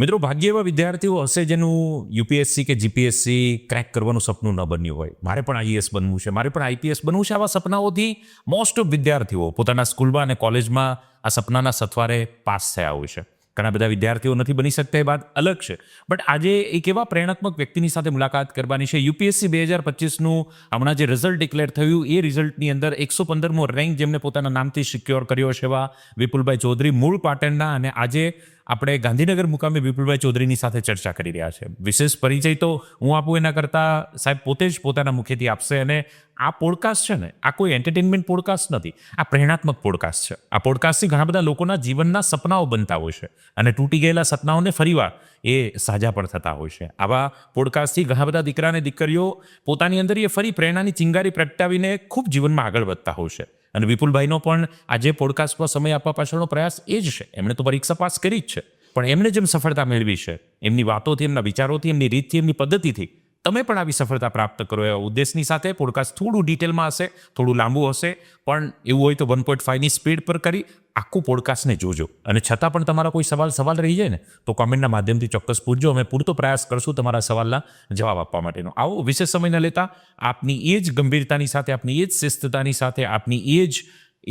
મિત્રો, ભાગ્ય એવા વિદ્યાર્થીઓ હશે જેનું યુપીએસસી કે જીપીએસસી ક્રેક કરવાનું સપનું ન બન્યું હોય. મારે પણ આઈએએસ બનવું છે, મારે પણ આઈપીએસ બનવું છે. આવા સપનાઓથી મોસ્ટ ઓફ વિદ્યાર્થીઓ પોતાના સ્કૂલમાં અને કોલેજમાં આ સપનાના સથવારે પાસ થયા હોય છે. ઘણા બધા વિદ્યાર્થીઓ નથી બની શકતા, એ વાત અલગ છે. બટ આજે એક એવા પ્રેરણાત્મક વ્યક્તિની સાથે મુલાકાત કરવાની છે. યુપીએસસી 2025નું હમણાં જે રિઝલ્ટ ડિક્લેર થયું, એ રિઝલ્ટની અંદર 115મો રેન્ક જેમને પોતાના નામથી સિક્યોર કર્યો છે, એવા વિપુલભાઈ ચૌધરી, મૂળ પાટણના. અને આજે આપણે ગાંધીનગર મુકામે વિપુલભાઈ ચૌધરીની સાથે ચર્ચા કરી રહ્યા છે. વિશેષ પરિચય તો હું આપું એના કરતાં સાહેબ પોતે જ પોતાના મુખેથી આપશે. અને આ પોડકાસ્ટ છે ને, આ કોઈ એન્ટરટેનમેન્ટ પોડકાસ્ટ નથી, આ પ્રેરણાત્મક પોડકાસ્ટ છે. આ પોડકાસ્ટથી ઘણા બધા લોકોના જીવનના સપનાઓ બનતા હોય છે અને તૂટી ગયેલા સપનાઓને ફરીવાર એ સાજા પણ થતા હોય છે. આવા પોડકાસ્ટથી ઘણા બધા દીકરા અને દીકરીઓ પોતાની અંદર એ ફરી પ્રેરણાની ચિંગારી પ્રગટાવીને ખૂબ જીવનમાં આગળ વધતા હોય છે. અને વિપુલભાઈનો પણ આજે પોડકાસ્ટમાં સમય આપવા પાછળનો પ્રયાસ એ જ છે. એમણે તો પરીક્ષા પાસ કરી જ છે, પણ એમણે જેમ સફળતા મેળવી છે, એમની વાતોથી, એમના વિચારોથી, એમની રીતથી, એમની પદ્ધતિથી તમે પણ આવી સફળતા પ્રાપ્ત કરો એવા ઉદ્દેશની સાથે પોડકાસ્ટ થોડું ડિટેલમાં હશે, થોડું લાંબુ હશે, પણ એવું હોય તો 1.5ની સ્પીડ પર કરી આખું પોડકાસ્ટને જોજો. અને છતાં પણ તમારા કોઈ સવાલ રહી જાય ને તો કોમેન્ટના માધ્યમથી ચોક્કસ પૂછજો. અમે પૂરતો પ્રયાસ કરશું તમારા સવાલના જવાબ આપવા માટેનો. આવો વિશેષ સમય ન લેતા આપની એ જ ગંભીરતાની સાથે, આપની એ જ શિસ્તતાની સાથે, આપની એ જ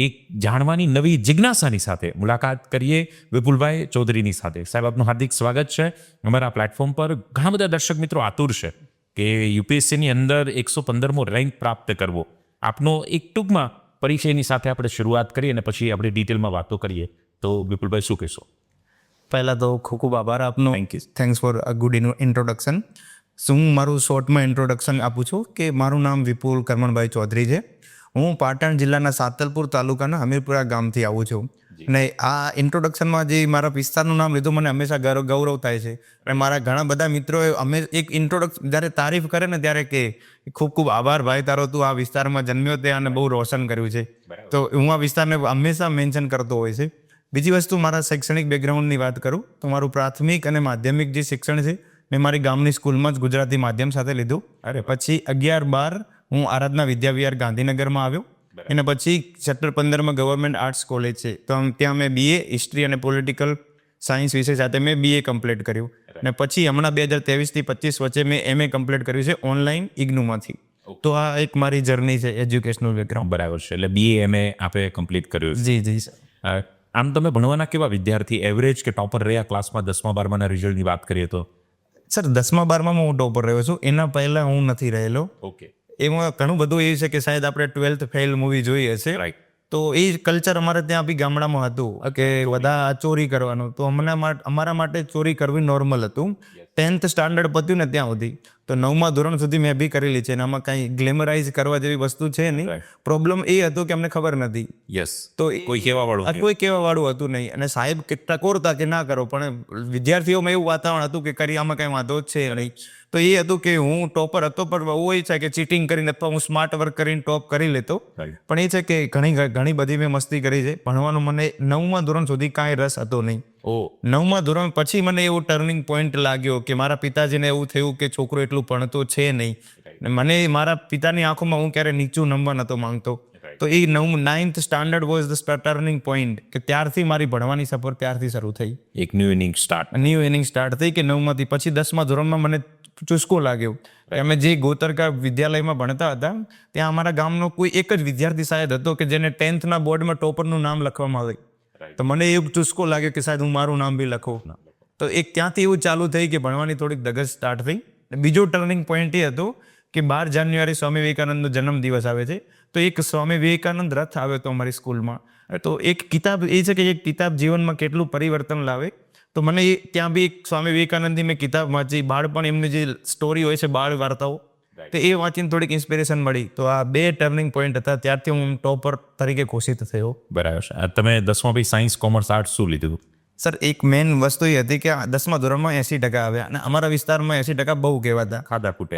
એક જાણવાની નવી જિજ્ઞાસાની સાથે મુલાકાત કરીએ વિપુલભાઈ ચૌધરીની સાથે. સાહેબ, આપનું હાર્દિક સ્વાગત છે અમારા પ્લેટફોર્મ પર. ઘણા બધા દર્શક મિત્રો આતુર છે કે યુપીએસસીની અંદર 115મો રેન્ક પ્રાપ્ત કરવો. આપનો એક ટૂંકમાં પરિચયની સાથે આપણે શરૂઆત કરીએ અને પછી આપણે ડિટેલમાં વાતો કરીએ. તો વિપુલભાઈ, શું કહેશો? પહેલાં તો ખૂબ ખૂબ આભાર આપનો. Thanks for a good introduction. હું મારું શોર્ટમાં ઇન્ટ્રોડક્શન આપું છું કે મારું નામ વિપુલ કરમણભાઈ ચૌધરી છે. હું પાટણ જિલ્લાના સાતલપુર તાલુકાના હમીરપુરા ગામથી આવું છું. અને આ ઇન્ટ્રોડક્શનમાં જે મારા વિસ્તારનું નામ લીધું, મને હંમેશા ગૌરવ થાય છે. અને મારા ઘણા બધા મિત્રોએ અમે એક ઇન્ટ્રોડક્શન જ્યારે તારીફ કરે ને ત્યારે કે ખૂબ ખૂબ આભાર ભાઈ તારો, તું આ વિસ્તારમાં જન્મ્યો તે અને બહુ રોશન કર્યું છે. તો હું આ વિસ્તારને હંમેશા મેન્શન કરતો હોય છે. બીજી વસ્તુ, મારા શૈક્ષણિક બેકગ્રાઉન્ડની વાત કરું તો મારું પ્રાથમિક અને માધ્યમિક જે શિક્ષણ છે મેં મારી ગામની સ્કૂલમાં જ ગુજરાતી માધ્યમ સાથે લીધું. પછી 11-12 હું આરાધના વિદ્યાવિહાર ગાંધીનગરમાં આવ્યો. એના પછી સેક્ટર 15માં ગવર્મેન્ટ આર્ટ્સ કોલેજ છે, તો ત્યાં મેં BA હિસ્ટ્રી અને પોલિટિકલ સાયન્સ વિષય સાથે મેં BA કમ્પ્લીટ કર્યું. અને પછી હમણાં 2023થી 25 વચ્ચે મેં MA કમ્પ્લીટ કર્યું છે ઓનલાઈન ઇગ્નુમાંથી. તો આ એક મારી જર્ની છે એજ્યુકેશનલ બેકગ્રાઉન્ડ. બરાબર છે. એટલે BA MA આપે કમ્પ્લીટ કર્યું. જી સર. આમ તમે ભણવાના કેવા વિદ્યાર્થી? એવરેજ કે ટોપર રહ્યા ક્લાસમાં 10મા 12માના રિઝલ્ટની વાત કરીએ તો? સર, 10મા 12માં હું ટોપર રહ્યો છું. એના પહેલાં હું નથી રહેલો. ઓકે. એમાં ઘણું બધું એ છે કે શાયદ આપણે 12th ફેલ મૂવી જોઈ હશે. રાઈટ. તો એ કલ્ચર અમારે ત્યાં બી ગામડામાં હતું કે બધા ચોરી કરવાનું. તો અમારા માટે ચોરી કરવી નોર્મલ હતું. 10th સ્ટાન્ડર્ડ પત્યું ને ત્યાં સુધી. તો 9મા ધોરણ સુધી મેં બી કરેલી છે. અને આમાં કાંઈ ગ્લેમરાઇઝ કરવા જેવી વસ્તુ છે નહીં. પ્રોબ્લેમ એ હતો કે અમને ખબર નથી. યસ. તો કોઈ કહેવાવાળું કોઈ કહેવાવાળું હતું નહીં. અને સાહેબ કેટલા કોરતા કે ના કરો, પણ વિદ્યાર્થીઓમાં એવું વાતાવરણ હતું કે કરી આમાં કાંઈ વાંધો જ છે નહીં. તો એ હતું કે હું ટોપર હતો, પણ એવું એ છે કે ચીટિંગ કરીને અથવા હું સ્માર્ટ વર્ક કરીને ટોપ કરી લેતો. પણ એ છે કે ઘણી બધી મેં મસ્તી કરી છે. ભણવાનું મને 9મા ધોરણ સુધી કાંઈ રસ હતો નહીં. 9મા ધોરણ પછી મને એવું ટર્નિંગ પોઈન્ટ લાગ્યો કે મારા પિતાજીને એવું થયું કે છોકરો એટલું ભણતો છે નહીં. મને મારા પિતાની આંખોમાં હું ક્યારે નીચું નંબર નહોતો માંગતો. તો એ 9th standard was the turning point કે ત્યારથી મારી ભણવાની સફર ત્યારથી શરૂ થઈ. એક ન્યૂ ઇનિંગ સ્ટાર્ટ થઈ કે 9માંથી. પછી 10મા ધોરણમાં મને ચુસ્કો લાગ્યો. અમે જે ગોતરકા વિદ્યાલયમાં ભણતા હતા ત્યાં અમારા ગામનો કોઈ એક જ વિદ્યાર્થી શાયદ હતો કે જેને 10thના બોર્ડમાં ટોપરનું નામ લખવામાં આવે. તો મને એવું ચુસ્કો લાગ્યો કે શાયદ હું મારું નામ બી લખું. તો એક ત્યાંથી એવું ચાલુ થઈ કે ભણવાની થોડીક ધગશ સ્ટાર્ટ થઈ. બીજો ટર્નિંગ પોઈન્ટ એ હતો કે 12 જાન્યુઆરી સ્વામી વિવેકાનંદનો જન્મદિવસ આવે છે. તો એક સ્વામી વિવેકાનંદ રથ આવ્યો હતો અમારી સ્કૂલમાં. તો એક કિતાબ એ છે કે એક કિતાબ જીવનમાં કેટલું પરિવર્તન લાવે. તો મને ત્યાં બી એક સ્વામી વિવેકાનંદની મેં કિતાબ વાંચી. બાળપણ એમની જે સ્ટોરી હોય છે, બાળ વાર્તાઓ, તો એ વાંચીને થોડીક ઇન્સ્પિરેશન મળી. તો આ 2 ટર્નિંગ પોઈન્ટ હતા. ત્યારથી હું ટોપર તરીકે ઘોષિત થયો. બરાબર છે. તમે 10મા પછી સાયન્સ, કોમર્સ, આર્ટ્સ શું લીધું? સર, એક મેઇન વસ્તુ એ હતી કે 10મા ધોરણમાં 80% આવ્યા. અને અમારા વિસ્તારમાં 80% બહુ કહેવાતા. ખાધા ખૂટે.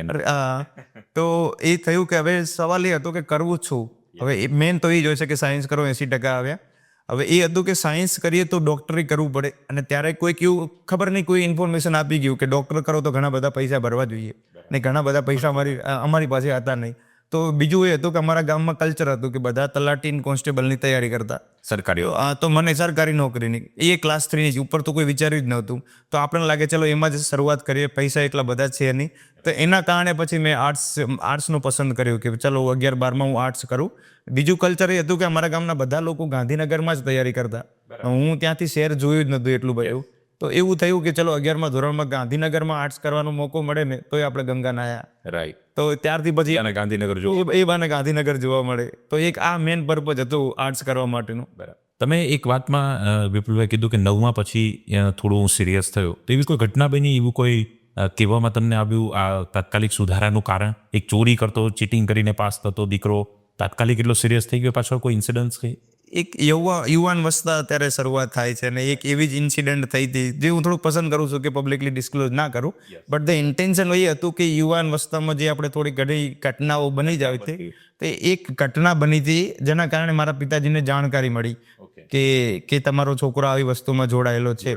તો એ થયું કે હવે સવાલ એ હતો કે કરવું છું. હવે મેઇન તો એ જ હોય છે કે સાયન્સ કરો, 80% આવ્યા. હવે એ હતું કે સાયન્સ કરીએ તો ડૉક્ટરી કરવું પડે. અને ત્યારે કોઈક એવું ખબર નહીં, કોઈ ઇન્ફોર્મેશન આપી ગયું કે ડૉક્ટર કરો તો ઘણા બધા પૈસા ભરવા જોઈએ. ને ઘણા બધા પૈસા અમારી પાસે હતા નહીં. તો બીજું એ હતું કે અમારા ગામમાં કલ્ચર હતું કે બધા તલાટી કોન્સ્ટેબલની તૈયારી કરતા. સરકારી તો મને સરકારી નોકરીની એ ક્લાસ 3 ની ઉપર તો કોઈ વિચાર્યું જ નહોતું. તો આપણને લાગે ચલો એમાં જ શરૂઆત કરીએ, પૈસા એટલા બધા છે નહીં. તો એના કારણે પછી મેં આર્ટ્સનું પસંદ કર્યું કે ચલો 11-12માં હું આર્ટ્સ કરું. બીજું કલ્ચર એ હતું કે અમારા ગામના બધા લોકો ગાંધીનગરમાં જ તૈયારી કરતા. હું ત્યાંથી શહેર જોયું જ નહોતું એટલું બધું. તો એવું થયું કે ચલો 11મા ધોરણમાં ગાંધીનગરમાં આર્ટ્સ કરવાનો મોકો મળે ને તોય આપણે ગંગા નાયા. રાઈટ. તો ત્યારથી પછી અને ગાંધીનગર જો એ બાને ગાંધીનગર જોવા મળે. તો એક આ મેન પર્પઝ હતું આર્ટ્સ કરવા માટેનું. બરાબર. તમે એક વાતમાં વિપુલભાઈ કીધું કે 9મા પછી થોડું હું સિરિયસ થયો, તો એવી કોઈ ઘટના બની, એવું કોઈ કહેવામાં તમને આવ્યું આ તાત્કાલિક સુધારાનું કારણ? એક ચોરી કરતો, ચીટિંગ કરીને પાસ થતો દીકરો તાત્કાલિક એટલો સિરિયસ થઈ ગયો, પાછળ કોઈ ઇન્સિડન્સ કંઈ? એક યુવાન વસતા ત્યારે શરૂઆત થાય છે, અને એક એવી જ ઇન્સિડન્ટ થઈ હતી જે હું થોડુંક પસંદ કરું છું કે પબ્લિકલી ડિસ્ક્લોઝ ના કરું. બટ ધ ઇન્ટેન્શન એ હતું કે યુવાન વસ્તામાં જે આપણે થોડી ઘણી ઘટનાઓ બની જ આવી હતી, તો એક ઘટના બની હતી જેના કારણે મારા પિતાજીને જાણકારી મળી કે તમારો છોકરો આવી વસ્તુમાં જોડાયેલો છે.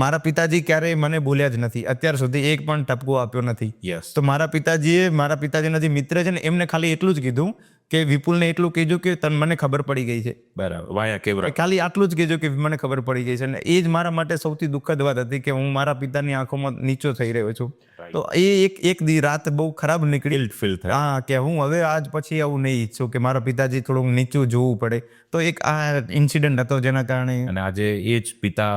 મારા પિતાજી ક્યારેય મને બોલ્યા જ નથી, અત્યાર સુધી એક પણ ટપકો આપ્યો નથી. તો મારા પિતાજીના જે મિત્ર છે ને એમને ખાલી એટલું જ કીધું કે વિપુલને એટલું કહેજો કે તને મને ખબર પડી ગઈ છે. બરાબર. વાયા કેવરા. ખાલી આટલું જ કહેજો કે મને ખબર પડી ગઈ છે. અને એ જ મારા માટે સૌથી દુઃખદ વાત હતી કે હું મારા પિતાની આંખોમાં નીચો થઈ રહ્યો છું. તો એ એક રાત બહુ ખરાબ નીકળી. ફીલ થાય. હા, કે હું હવે આજ પછી આવું નહીં ઈચ્છું કે મારા પિતાજી થોડુંક નીચું જોવું પડે. તો એક આ ઇન્સિડન્ટ હતો જેના કારણે. અને આજે એ જ પિતા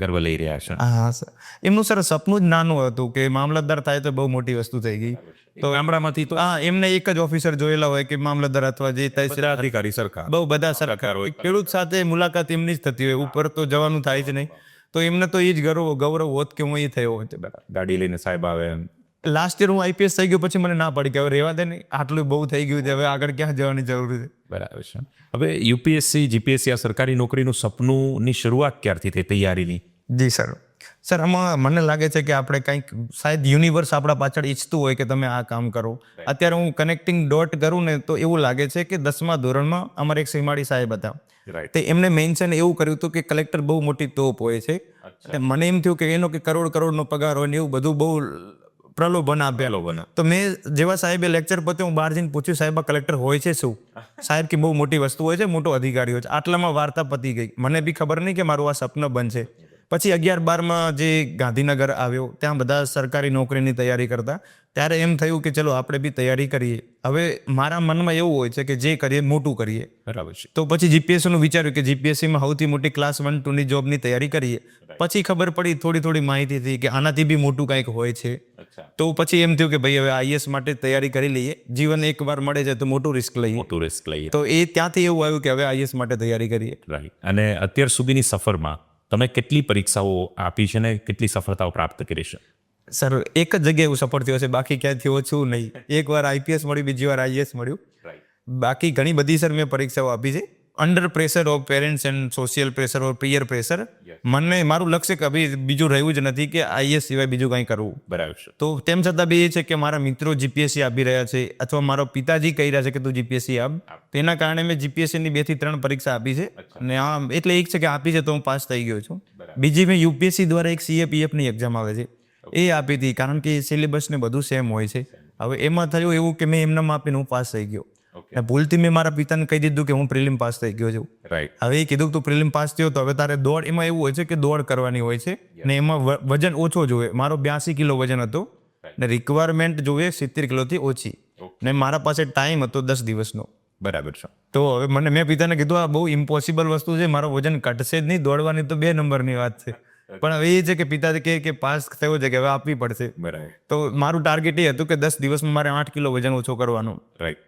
ગર્વ લઈ રહ્યા છે. હા સર, એમનું સર સપનું જ નાનું હતું કે મામલતદાર થાય તો બહુ મોટી વસ્તુ થઈ ગઈ. તો ગામડામાંથી તો હા, એમને એક જ ઓફિસર જોયેલા હોય કે મામલતદાર અથવા જે તહસીલદાર અધિકારી સરકાર, બહુ બધા સરકાર હોય. ખેડૂત સાથે મુલાકાત એમની જ થતી હોય, ઉપર તો જવાનું થાય જ નહીં. તો એમને તો એ જ ગૌરવ હોત કે હું એ થયો હોત. ગાડી લઈને સાહેબ આવે. લાસ્ટ યર હું આઈપીએસ થઈ ગયો પછી મને ના પડી કે હવે રહેવા દે ને, આટલું બહુ થઈ ગયું છે, હવે આગળ ક્યાં જવાની જરૂર છે. બરાબર છે. હવે યુપીએસસી, જીપીએસસી આ સરકારી નોકરીનું સપનુંની શરૂઆત ક્યારથી થઈ, તૈયારીની? જી સર, આમાં મને લાગે છે કે આપણે કંઈક શાયદ યુનિવર્સ આપણા પાછળ ઈચ્છતું હોય કે તમે આ કામ કરો. અત્યારે હું કનેક્ટિંગ ડોટ કરું ને તો એવું લાગે છે કે 10મા ધોરણમાં અમારે એક સીમાડી સાહેબ હતા. તે એમને મેન્શન એવું કર્યું હતું કે કલેક્ટર બહુ મોટી તોપ હોય છે. મને એમ થયું કે એનો કે કરોડનો પગાર હોય ને એવું બધું બહુ પ્રલોભન આપેલો. તો મેં જેવા સાહેબે લેક્ચર પતે હું બહાર જઈને પૂછ્યું, સાહેબ આ કલેક્ટર હોય છે શું? સાહેબ કે બહુ મોટી વસ્તુ હોય છે, મોટો અધિકારી હોય છે. આટલામાં વાર્તા પતી ગઈ. મને બી ખબર નહીં કે મારું આ સપનું બનશે. પછી 11-12માં જે ગાંધીનગર આવ્યો, ત્યાં બધા સરકારી નોકરીની તૈયારી કરતા. ત્યારે એમ થયું કે ચલો આપણે બી તૈયારી કરીએ. હવે મારા મનમાં એવું હોય છે કે જે કરીએ મોટું કરીએ. બરાબર છે. તો પછી જીપીએસસીનું વિચાર્યું કે જીપીએસસીમાં સૌથી મોટી ક્લાસ 1-2ની જોબની તૈયારી કરીએ. પછી ખબર પડી, થોડી માહિતી થઈ કે આનાથી બી મોટું કંઈક હોય છે. તો પછી એમ થયું કે ભાઈ હવે આઈએસ માટે તૈયારી કરી લઈએ. જીવન એકવાર મળે છે તો મોટું રિસ્ક લઈએ. તો એ ત્યાંથી એવું આવ્યું કે હવે આઈએસ માટે તૈયારી કરીએ. રાઈટ. અને અત્યાર સુધીની સફરમાં તમે કેટલી પરીક્ષાઓ આપી છે ને કેટલી સફળતાઓ પ્રાપ્ત કરી છે? સર, એક જ જગ્યાએ એવું સફળ થયો છે, બાકી ક્યાંથી ઓછું નહીં. એકવાર આઈપીએસ મળ્યું, બીજી વાર આઈએસ મળ્યું. બાકી ઘણી બધી સર મેં પરીક્ષાઓ આપી છે. Under pressure of parents and social pressure or peer pressure. મારું લક્ષ્ય કભી બીજું રહ્યું જ નથી કે આઈએસ સિવાય બીજું કંઈ કરવું. બરાબર છે. તો તેમ છતાં બી એ છે કે મારા મિત્રો જીપીએસસી આપી રહ્યા છે, અથવા મારો પિતાજી કહી રહ્યા છે કે તું જીપીએસસી આપ. તેના કારણે મેં જીપીએસસીની 2 થી 3 પરીક્ષા આપી છે. અને એટલે એક છે કે આપી છે તો હું પાસ થઈ ગયો છું. બીજી મેં યુપીએસસી દ્વારા એક સીએપીએફની એક્ઝામ આવે છે, એ આપી હતી. કારણ કે સિલેબસ ને બધું સેમ હોય છે. હવે એમાં થયું એવું કે મેં એમનામાં આપીને હું પાસ થઈ ગયો. ભૂલથી મેં મારા પિતાને કહી દીધું કે હું પ્રિલિમ પાસ થઈ ગયો છું. હવે એ કીધું તું પ્રિલિમ પાસ થયો તો હવે તારે દોડ, એમાં એવું હોય છે કે દોડ કરવાની હોય છે ને એમાં વજન ઓછો જોવે. મારો 82 કિલો વજન હતો ને રિક્વાયરમેન્ટ જોવે 70 કિલોથી ઓછી, ને મારા પાસે ટાઈમ હતો 10 દિવસનો. બરાબર છે. તો હવે મેં પિતાને કીધું આ બહુ ઇમ્પોસિબલ વસ્તુ છે, મારો વજન ઘટશે જ નહીં, દોડવાની તો 2 નંબરની વાત છે. પણ હવે એ છે કે પિતાજી કહે કે પાસ થયો છે કે હવે આપવી પડશે. બરાબર. તો મારું ટાર્ગેટ એ હતું કે 10 દિવસમાં મારે 8 કિલો વજન ઓછો કરવાનું. રાઈટ.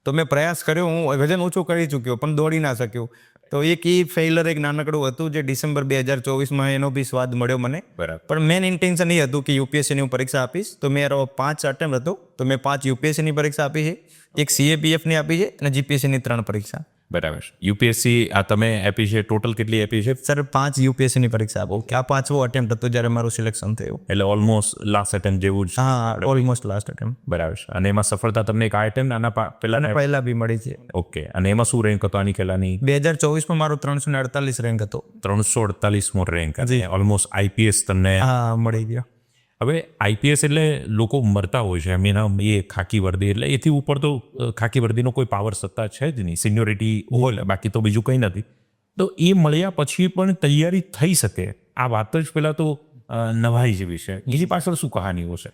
તો મેં પ્રયાસ કર્યો, હું વજન ઓછું કરી ચૂક્યો પણ દોડી ના શક્યો. તો એક ફેઇલર એક નાનકડું હતું જે ડિસેમ્બર 2024માં એનો બી સ્વાદ મળ્યો મને. બરાબર. પણ મેન ઇન્ટેન્શન એ હતું કે યુપીએસસીની હું પરીક્ષા આપીશ. તો મેરો 5 અટેમ્પ્ટ હતો, તો મેં 5 યુપીએસસીની પરીક્ષા આપી છે, એક સીએપીએફની આપી છે અને જીપીએસસીની 3 પરીક્ષા. બરાબર. યુપીએસસી આ તમે આપી છે, ટોટલ કેટલી આપી છે? સર 5 યુપીએસસીની પરીક્ષા આપો કે આ 5મો અટેમ્પ્ટ હતો જ્યારે મારું સિલેક્શન થયું. એટલે ઓલમોસ્ટ લાસ્ટ એટેમ્પ જેવું જ. હા, ઓલમોસ્ટ લાસ્ટ અટેમ્પ્ટ. બરાબર છે. અને એમાં સફળતા તમને એક આ એટેમ્પ આના પહેલા બી મળી છે. ઓકે. અને એમાં શું રેન્ક હતો આની પહેલાની? 2024માં મારો 348 રેન્ક હતો. 348મો રેન્ક. ઓલમોસ્ટ આઈપીએસ તમને હા મળી ગયો. હવે આઈપીએસ એટલે લોકો મરતા હોય છે, એમ એના એ ખાકી વર્દી એટલે એથી ઉપર તો ખાકી વર્દીનો કોઈ પાવર સત્તા છે જ નહીં, સિનિયોરિટી હોય બાકી તો બીજું કંઈ નથી. તો એ મળ્યા પછી પણ તૈયારી થઈ શકે આ વાત જ પહેલાં તો નવાઈ જેવી છે. એની પાછળ શું કહાનીઓ છે?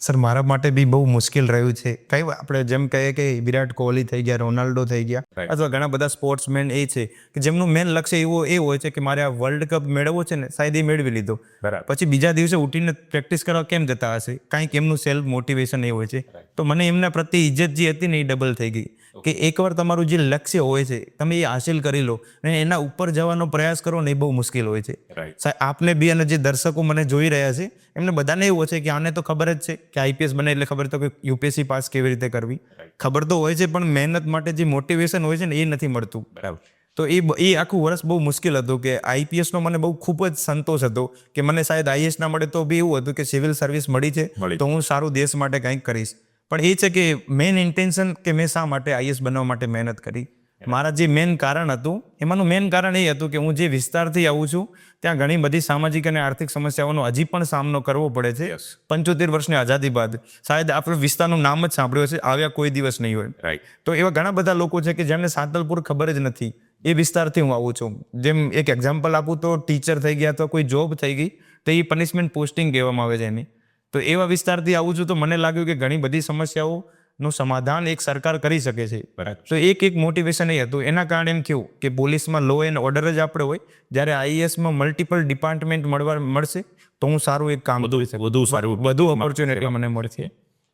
સર મારા માટે બી બહુ મુશ્કેલ રહ્યું છે. કઈ આપણે જેમ કહીએ કે વિરાટ કોહલી થઈ ગયા, રોનાલ્ડો થઈ ગયા, Right. અથવા ઘણા બધા સ્પોર્ટ્સમેન એ છે કે જેમનું મેન લક્ષ્ય એ હોય છે કે મારે આ વર્લ્ડ કપ મેળવવો છે ને, શાયદ એ મેળવી લીધો. બરાબર. પછી બીજા દિવસે ઉઠીને પ્રેક્ટિસ કરવા કેમ જતા હશે? કાંઈક એમનું સેલ્ફ મોટિવેશન એ હોય છે. તો મને એમના પ્રત્યે ઇજ્જત જે હતી ને એ ડબલ થઈ ગઈ કે એકવાર તમારું જે લક્ષ્ય હોય છે તમે એ હાસિલ કરી લો અને એના ઉપર જવાનો પ્રયાસ કરો ને એ બહુ મુશ્કેલ હોય છે. રાઈટ. સાહેબ આપને બી અને જે દર્શકો મને જોઈ રહ્યા છે એમને બધાને એવું છે કે આને તો ખબર જ છે કે આઈપીએસ બને એટલે ખબર તો કે યુપીએસસી પાસ કેવી રીતે કરવી, ખબર તો હોય છે પણ મહેનત માટે જે મોટિવેશન હોય છે ને એ નથી મળતું. બરાબર. તો એ આખું વર્ષ બહુ મુશ્કેલ હતું કે આઈપીએસનો મને બહુ ખૂબ જ સંતોષ હતો કે મને શાયદ આઈએસ ના મળે તો બી એવું હતું કે સિવિલ સર્વિસ મળી છે મળી. તો હું સારું દેશ માટે કંઈક કરીશ. પણ એ છે કે મેન ઇન્ટેન્શન કે મેં શા માટે આઈએસ બનવા માટે મહેનત કરી, મારા જે મેન કારણ હતું એમાંનું મેન કારણ એ હતું કે હું જે વિસ્તારથી આવું છું ત્યાં ઘણી બધી સામાજિક અને આર્થિક સમસ્યાઓનો હજી પણ સામનો કરવો પડે છે. 75 વર્ષની આઝાદી બાદ શાયદ આપણે વિસ્તારનું નામ જ સાંભળ્યું હશે, આવ્યા કોઈ દિવસ નહીં હોય. રાઈટ. તો એવા ઘણા બધા લોકો છે કે જેમને સાંતલપુર ખબર જ નથી. એ વિસ્તારથી હું આવું છું. જેમ એક એક્ઝામ્પલ આપું તો ટીચર થઈ ગયા તો કોઈ જોબ થઈ ગઈ તો એ પનિશમેન્ટ પોસ્ટિંગ કહેવામાં આવે છે એની. તો એવા વિસ્તારથી આવું છું તો મને લાગ્યું કે ઘણી બધી સમસ્યાઓનું સમાધાન એક સરકાર કરી શકે છે. બરાબર. તો એક મોટિવેશન એ હતું. એના કારણે એમ થયું કે પોલીસમાં લો એન્ડ ઓર્ડર જ આપણે હોય, જ્યારે આઈએએસમાં મલ્ટિપલ ડિપાર્ટમેન્ટ મળશે તો હું સારું એક કામ વધુ સારું વધુ ઓપોર્ચ્યુનિટી મને મળશે.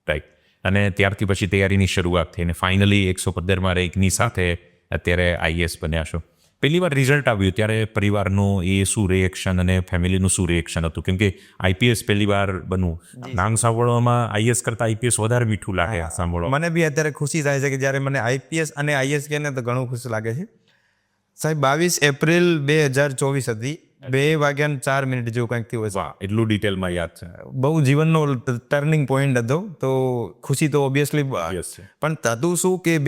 રાઈટ. અને ત્યારથી પછી તૈયારીની શરૂઆત થઈ અને ફાઇનલી 115 રેન્કની સાથે અત્યારે આઈએસ બન્યા છો. પહેલી વાર રિઝલ્ટ આવ્યું ત્યારે પરિવારનું એ શું રિએક્શન અને ફેમિલીનું શું રિએક્શન હતું? કેમ કે આઈપીએસ પહેલી વાર બનવું, નામ સાંભળવામાં આઈએસ કરતાં આઈપીએસ વધારે મીઠું લાગે સાંભળવા. મને બી અત્યારે ખુશી થાય છે કે જ્યારે મને આઈપીએસ અને આઈએસ કહે ને તો ઘણું ખુશ લાગે છે. સાહેબ 22 એપ્રિલ 2024 હતી, 2:04 જેવું કંઈક થયું હશે. વાહ, એટલું ડિટેલમાં યાદ છે. બહુ જીવનનો ટર્નિંગ પોઈન્ટ હતો. તો ખુશી તો ઓબ્વિયસલી Obvious છે. પણ થતું શું કે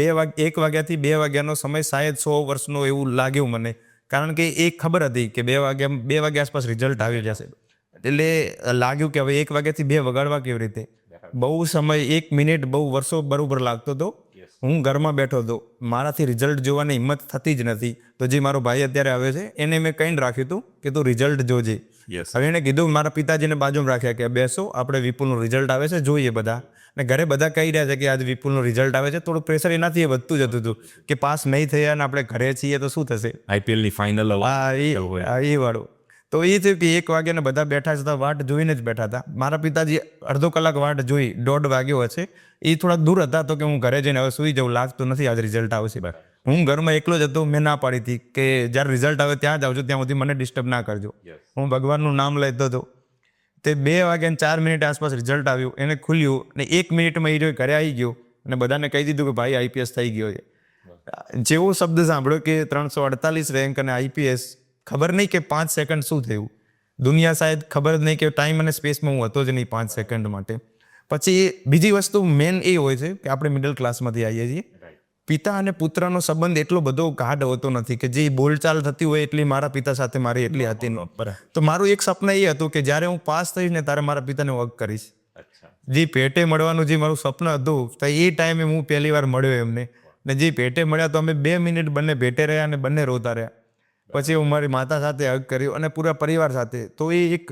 1 વાગ્યાથી 2 વાગ્યાનો સમય શાયદ 100 વર્ષનો એવું લાગ્યું મને, કારણ કે એ ખબર હતી કે 2 વાગ્યા આસપાસ રિઝલ્ટ આવી જશે. એટલે લાગ્યું કે હવે 1 વાગ્યાથી 2 વગાડવા કેવી રીતે. બહુ સમય 1 મિનિટ બહુ વર્ષો બરોબર લાગતો હતો. હું ઘરમાં બેઠો હતો, મારાથી રિઝલ્ટ જોવાની હિંમત થતી જ નથી. તો જે મારો ભાઈ અત્યારે આવે છે એને મેં કહીને રાખ્યું હતું કે તું રિઝલ્ટ જોજે. Yes. હવે એને કીધું, મારા પિતાજીને બાજુમાં રાખ્યા કે બેસો, આપણે વિપુલનું રિઝલ્ટ આવે છે જોઈએ બધા. અને ઘરે બધા કહી રહ્યા છે કે આજે વિપુલનું રિઝલ્ટ આવે છે. થોડું પ્રેશર એનાથી વધતું જતું હતું કે પાસ નહીં થયા અને આપણે ઘરે છીએ તો શું થશે. આઈપીએલની ફાઇનલ એ વાળું. તો એ થયું કે 1 વાગ્યાને બધા બેઠા હતા, વાટ જોઈને જ બેઠા હતા. મારા પિતાજી અડધો કલાક વાટ જોઈ, 1:30 વાગ્યો હશે. એ થોડાક દૂર હતા તો કે હું ઘરે જઈને હવે સુઈ જાઉં, લાગતું નથી આજે રિઝલ્ટ આવશે. હું ઘરમાં એકલો જ હતો. મેં ના પાડી હતી કે જ્યારે રિઝલ્ટ આવે ત્યાં જ આવજો, ત્યાં સુધી મને ડિસ્ટર્બ ના કરજો. હું ભગવાનનું નામ લેતો હતો. તે 2:04 આસપાસ રિઝલ્ટ આવ્યું, એને ખુલ્યું અને 1 મિનિટમાં એ ઘરે આવી ગયો અને બધાને કહી દીધું કે ભાઈ આઈપીએસ થઈ ગયો છે. જેવો શબ્દ સાંભળ્યો કે 348 રેન્ક અને આઈપીએસ, ખબર નહીં કે 5 સેકન્ડ શું થયું. દુનિયા શાયદ ખબર જ નહીં કે ટાઈમ અને સ્પેસમાં હું હતો જ નહીં 5 સેકન્ડ માટે. પછી બીજી વસ્તુ મેન એ હોય છે કે આપણે મિડલ ક્લાસમાંથી આવીએ છીએ. પિતા અને પુત્રનો સંબંધ એટલો બધો ગાઢ હોતો નથી કે જે બોલચાલ થતી હોય એટલી મારા પિતા સાથે મારી એટલી હતી નહીં. તો મારું એક સપના એ હતું કે જ્યારે હું પાસ થઈશ ને ત્યારે મારા પિતાને વગ કરીશ. જે ભેટે મળવાનું જે મારું સપનું હતું તો એ ટાઈમે હું પહેલી વાર મળ્યો એમને. ને જે ભેટે મળ્યા તો અમે 2 મિનિટ બંને ભેટે રહ્યા અને બંને રોતા રહ્યા. પછી હું મારી માતા સાથે હગ કર્યો અને પૂરા પરિવાર સાથે. તો એ એક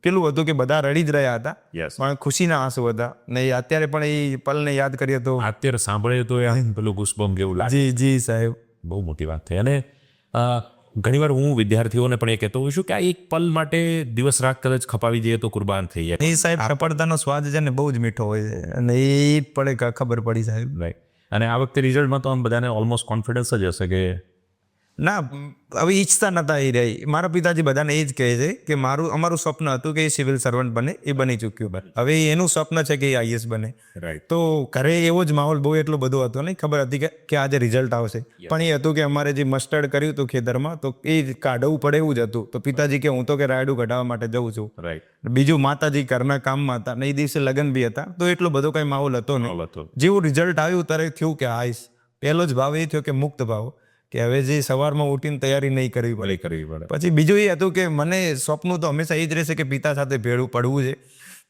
પેલું હતું કે બધા રડી જ રહ્યા હતા, પણ ખુશીના આંસુ હતા. ને અત્યારે પણ એ પલને યાદ કરીએ તો અત્યારે સાંભળે તો પેલું ગુસ્બમ્પ જેવું લાગે. જી સાહેબ, બહુ મોટી વાત થઈ. અને ઘણીવાર હું વિદ્યાર્થીઓને પણ એ કહેતો હોઉં છું કે આ એક પલ માટે દિવસ રાત કદાચ ખપાવી જઈએ તો કુરબાન થઈ જાય. એ સાહેબ સફળતાનો સ્વાદ છે ને બહુ જ મીઠો હોય છે અને એ પડે ખબર પડી સાહેબ. રાઈટ. અને આ વખતે રિઝલ્ટમાં તો આમ બધાને ઓલમોસ્ટ કોન્ફિડન્સ જ હશે કે ના, હવે ઈચ્છતા નતા એ રહી. મારા પિતાજી બધાને એ જ કહે છે કે અમારું સ્વપ્ન હતું કે એ સિવિલ સર્વન્ટ બને, એ બની ચૂક્યું. હવે એનું સ્વપ્ન છે કે એ આઈએસ બને. રાઈટ. તો ઘરે એવો જ માહોલ બહુ એટલો બધો હતો નહીં, ખબર હતી કે આજે રિઝલ્ટ આવશે. પણ એ હતું કે અમારે જે મસ્ટર્ડ કર્યું હતું ખેતરમાં તો એ કાઢવું પડે એવું જ હતું. તો પિતાજી કે હું તો કે રાયડું કઢાવવા માટે જઉં છું. રાઈટ. બીજું માતાજી ઘરના કામમાં હતા ને એ દિવસે લગ્ન બી હતા. તો એટલો બધો કઈ માહોલ હતો નહીં. જેવું રિઝલ્ટ આવ્યું ત્યારે થયું કે આઈસ. પહેલો જ ભાવ એ થયો કે મુક્ત ભાવ, કે હવે જે સવારમાં ઉઠીને તૈયારી નહીં કરવી પડે. કરવી પડે. પછી બીજું એ હતું કે મને સ્વપ્નું તો હંમેશા એ જ રહેશે કે પિતા સાથે ભેળું પડવું છે.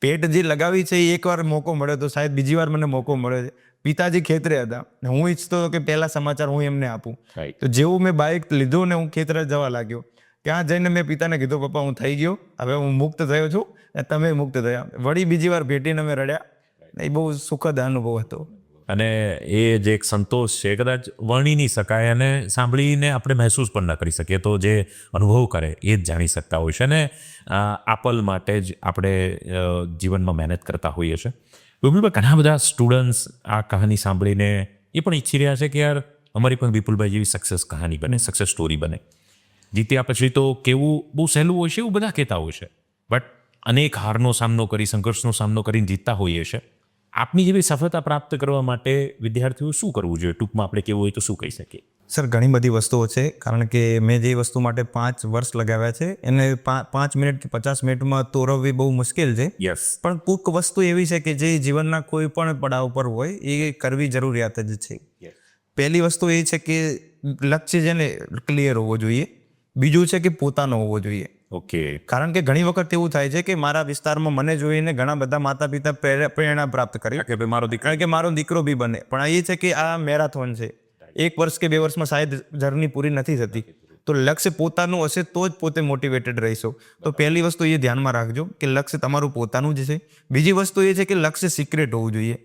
પેટ જે લગાવી છે એ એકવાર મોકો મળ્યો તો શાયદ બીજી વાર મને મોકો મળ્યો છે. પિતાજી ખેતરે હતા ને હું ઈચ્છતો હતો કે પહેલા સમાચાર હું એમને આપું. રાઈટ. તો જેવું મેં બાઇક લીધું ને હું ખેતરે જવા લાગ્યો, ત્યાં જઈને મેં પિતાને કીધું, પપ્પા હું થઈ ગયો, હવે હું મુક્ત થયો છું અને તમે મુક્ત થયા. વળી બીજી વાર ભેટીને અમે રડ્યા. એ બહુ સુખદ અનુભવ હતો. અને એ જે એક સંતોષ છે કદાચ વર્ણી નહીં શકાય અને સાંભળીને આપણે મહેસૂસ પણ ન કરી શકીએ, તો જે અનુભવ કરે એ જ જાણી શકતા હોય છે. અને આ પલ માટે જ આપણે જીવનમાં મહેનત કરતા હોઈએ છીએ. વિપુલભાઈ, ઘણા બધા સ્ટુડન્ટ્સ આ કહાની સાંભળીને એ પણ ઈચ્છી રહ્યા છે કે યાર અમારી પણ વિપુલભાઈ જેવી સક્સેસ કહાની બને, સક્સેસ સ્ટોરી બને. જીત્યા પછી તો કેવું બહુ સહેલું હોય છે એવું બધા કહેતા હોય છે, બટ અનેક હારનો સામનો કરી, સંઘર્ષનો સામનો કરીને જીતતા હોઈએ છીએ. આપની જેવી સફળતા પ્રાપ્ત કરવા માટે વિદ્યાર્થીઓ શું કરવું જોઈએ? ટૂંકમાં આપણે કેવું હોય તો શું કહી શકીએ? સર, ઘણી બધી વસ્તુઓ છે, કારણ કે મેં જે વસ્તુ માટે 5 વર્ષ લગાવ્યા છે એને 5 મિનિટથી 50 મિનિટમાં તોરવવી બહુ મુશ્કેલ છે. યસ. પણ કોઈક વસ્તુ એવી છે કે જે જીવનના કોઈ પણ પડાવ પર હોય એ કરવી જરૂરિયાત જ છે. પહેલી વસ્તુ એ છે કે લક્ષ્ય છે ને ક્લિયર હોવો જોઈએ. બીજું છે કે પોતાનો હોવો જોઈએ. ઓકે. કારણ કે ઘણી વખત એવું થાય છે કે મારા વિસ્તારમાં મને જોઈને ઘણા બધા માતા પિતા પ્રેરણા પ્રાપ્ત કરી કે ભાઈ મારો દીકરો, કે મારો દીકરો બી બને. પણ એ છે કે આ મેરાથોન છે, 1 વર્ષ કે 2 વર્ષમાં શાયદ જર્ની પૂરી નથી થતી. તો લક્ષ્ય પોતાનું હશે તો જ પોતે મોટિવેટેડ રહીશો. તો પહેલી વસ્તુ એ ધ્યાનમાં રાખજો કે લક્ષ્ય તમારું પોતાનું જ છે. બીજી વસ્તુ એ છે કે લક્ષ્ય સિક્રેટ હોવું જોઈએ.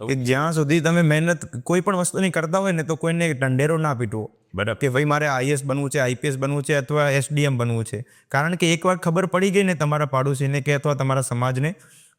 કે જ્યાં સુધી તમે મહેનત કોઈ પણ વસ્તુની કરતા હોય ને તો કોઈને ઢંઢેરો ના પીટવો બરાબર. કે ભાઈ મારે IAS બનવું છે, IPS બનવું છે અથવા SDM બનવું છે. કારણ કે એકવાર ખબર પડી ગઈ ને તમારા પાડોશીને કે અથવા તમારા સમાજને,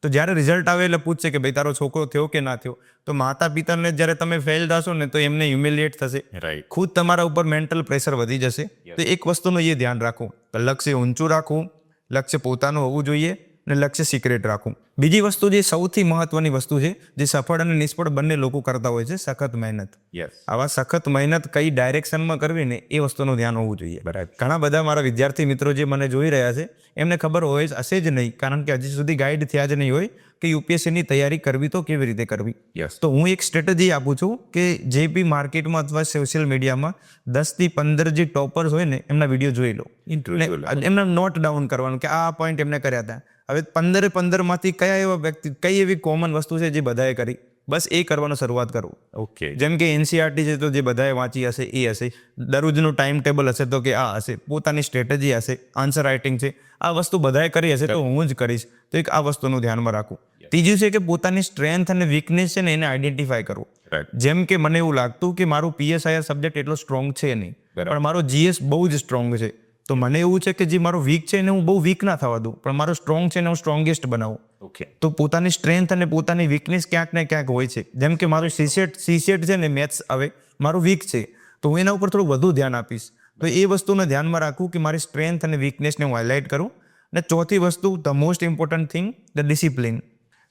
તો જ્યારે રિઝલ્ટ આવે એટલે પૂછશે કે ભાઈ તારો છોકરો થયો કે ના થયો. તો માતા પિતાને જ્યારે તમે ફેલ થશો ને તો એમને હ્યુમિલિએટ થશે, રાઈટ. ખુદ તમારા ઉપર મેન્ટલ પ્રેશર વધી જશે. તો એક વસ્તુનું એ ધ્યાન રાખવું, લક્ષ્ય ઊંચું રાખવું, લક્ષ્ય પોતાનું હોવું જોઈએ અને લક્ષ્ય સિક્રેટ રાખવું. બીજી વસ્તુ જે સૌથી મહત્વની વસ્તુ છે, જે સફળ અને નિષ્ફળ બંને લોકો કરતા હોય છે, સખત મહેનત. યસ. આવા સખત મહેનત કઈ ડાયરેક્શનમાં કરવી ને એ વસ્તુનું ધ્યાન હોવું જોઈએ. બરાબર. ઘણા બધા મારા વિદ્યાર્થી મિત્રો જે મને જોઈ રહ્યા છે એમને ખબર હોય હશે જ નહીં, કારણ કે હજી સુધી ગાઈડ થયા જ નહીં હોય કે UPSCની તૈયારી કરવી તો કેવી રીતે કરવી. યસ. તો હું એક સ્ટ્રેટેજી આપું છું કે જે બી માર્કેટમાં અથવા સોશિયલ મીડિયામાં 10 થી 15 જે ટોપર્સ હોય ને એમના વિડીયો જોઈ લો. ઇન્ટરેસ્ટ. એમને નોટ ડાઉન કરવાનું કે આ પોઈન્ટ એમને કર્યા હતા. હવે 15 માંથી કયા એવા વ્યક્તિ, કઈ એવી કોમન વસ્તુ છે જે બધાએ કરી, બસ એ કરવાનો શરૂઆત કરો. ઓકે. જેમ કે NCERT છે તો જે બધાએ વાંચી હશે એ હશે, દરરોજનું ટાઈમ ટેબલ હશે તો કે આ હશે, પોતાની સ્ટ્રેટેજી હશે, આન્સર રાઇટિંગ છે, આ વસ્તુ બધાએ કરી હશે તો હું જ કરીશ. તો એક આ વસ્તુનું ધ્યાનમાં રાખવું. ત્રીજું છે કે પોતાની સ્ટ્રેન્થ અને વીકનેસ છે ને એને આઈડેન્ટિફાય કરવું. રાઈટ. જેમ કે મને એવું લાગતું કે મારું PSIR સબ્જેક્ટ એટલો સ્ટ્રોંગ છે નહીં, બરાબર. પણ મારો GS બહુ જ સ્ટ્રોંગ છે. તો મને એવું છે કે જે મારો વીક છે એને હું બહુ વીક ના થવા દઉં, પણ મારો સ્ટ્રોંગ છે એને હું સ્ટ્રોંગેસ્ટ બનાવું. ઓકે. તો પોતાની સ્ટ્રેન્થ અને પોતાની વીકનેસ ક્યાંક ને ક્યાંક હોય છે. જેમ કે મારું CSET છે ને મેથ્સ હવે મારું વીક છે, તો હું એના ઉપર થોડું વધુ ધ્યાન આપીશ. તો એ વસ્તુને ધ્યાનમાં રાખવું કે મારી સ્ટ્રેન્થ અને વીકનેસને હું હાઇલાઇટ કરું. અને ચોથી વસ્તુ, the most important thing, the discipline.